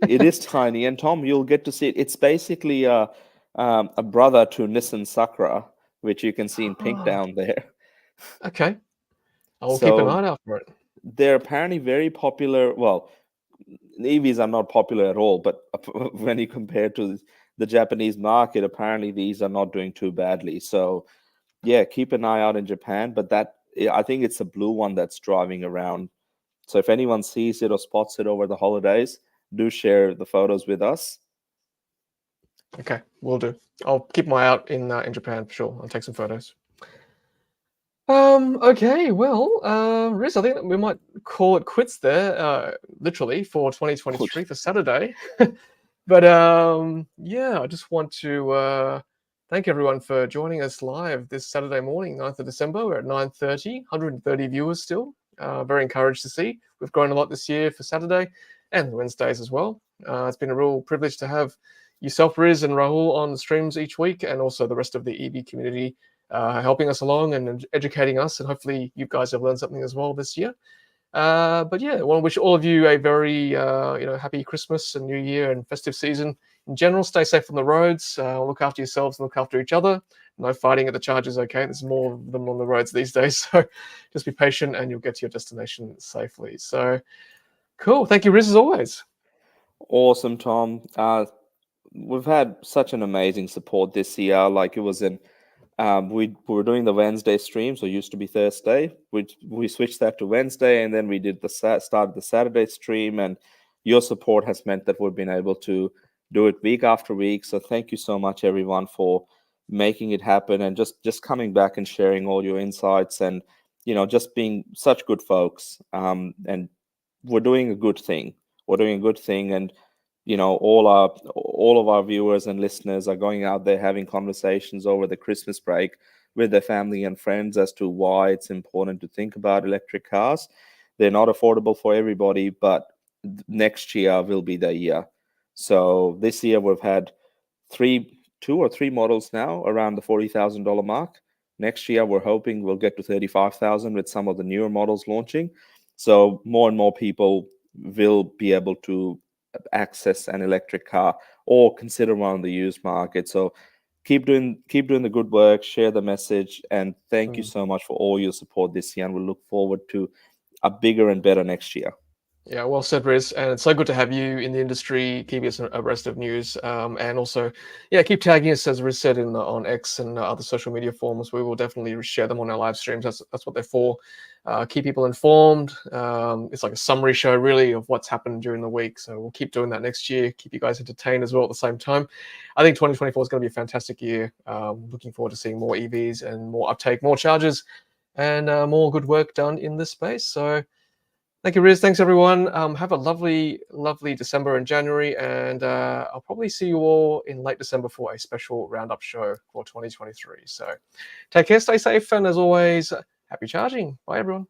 It is tiny, and Tom, you'll get to see it. It's basically a brother to Nissan Sakura, which you can see in pink Oh, down there. okay. I will keep an So eye out for it. they're apparently very popular. Well, EVs are not popular at all, but when you compare to the Japanese market, apparently these are not doing too badly. So yeah, keep an eye out in Japan. But I think it's a blue one that's driving around. So if anyone sees it or spots it over the holidays, do share the photos with us. Okay, will do. I'll keep my eye out in Japan for sure. I'll take some photos. Okay, well, Riz, I think that we might call it quits there, literally for 2023 for Saturday. But yeah, I just want to thank everyone for joining us live this Saturday morning, 9th of December. We're at 9:30, 130 viewers still. Very encouraged to see. We've grown a lot this year for Saturday and Wednesdays as well. It's been a real privilege to have yourself, Riz, and Rahul on the streams each week, and also the rest of the EV community helping us along and educating us. And hopefully you guys have learned something as well this year. But yeah, I want to wish all of you a very happy Christmas and New Year and festive season in general. Stay safe on the roads. Look after yourselves and look after each other. No fighting at the chargers, okay? There's more of them on the roads these days, so just be patient and you'll get to your destination safely. So cool. Thank you, Riz, as always. Awesome, Tom. We've had such an amazing support this year. Like it was in, we were doing the Wednesday stream, so it used to be Thursday. We switched that to Wednesday, and then we did started the Saturday stream. And your support has meant that we've been able to do it week after week. So thank you so much, everyone, for making it happen and just coming back and sharing all your insights and just being such good folks. And we're doing a good thing. We're doing a good thing, and all of our viewers and listeners are going out there having conversations over the Christmas break with their family and friends as to why it's important to think about electric cars. They're not affordable for everybody, but next year will be the year. So this year we've had two or three models now around the $40,000 mark. Next year we're hoping we'll get to 35,000 with some of the newer models launching. So more and more people will be able to access an electric car or consider one on the used market. So keep doing the good work, share the message, and thank you so much for all your support this year. And we'll look forward to a bigger and better next year. Yeah, well said, Riz. And it's so good to have you in the industry, keep us abreast of news, and also, yeah, keep tagging us, as Riz said, on X and other social media forums. We will definitely share them on our live streams. That's what they're for. Keep people informed. It's like a summary show, really, of what's happened during the week. So we'll keep doing that next year. Keep you guys entertained as well at the same time. I think 2024 is going to be a fantastic year. Looking forward to seeing more EVs and more uptake, more chargers, and more good work done in this space. So. Thank you, Riz. Thanks, everyone. Have a lovely, lovely December and January, and I'll probably see you all in late December for a special Roundup show for 2023. So take care, stay safe, and as always, happy charging. Bye, everyone.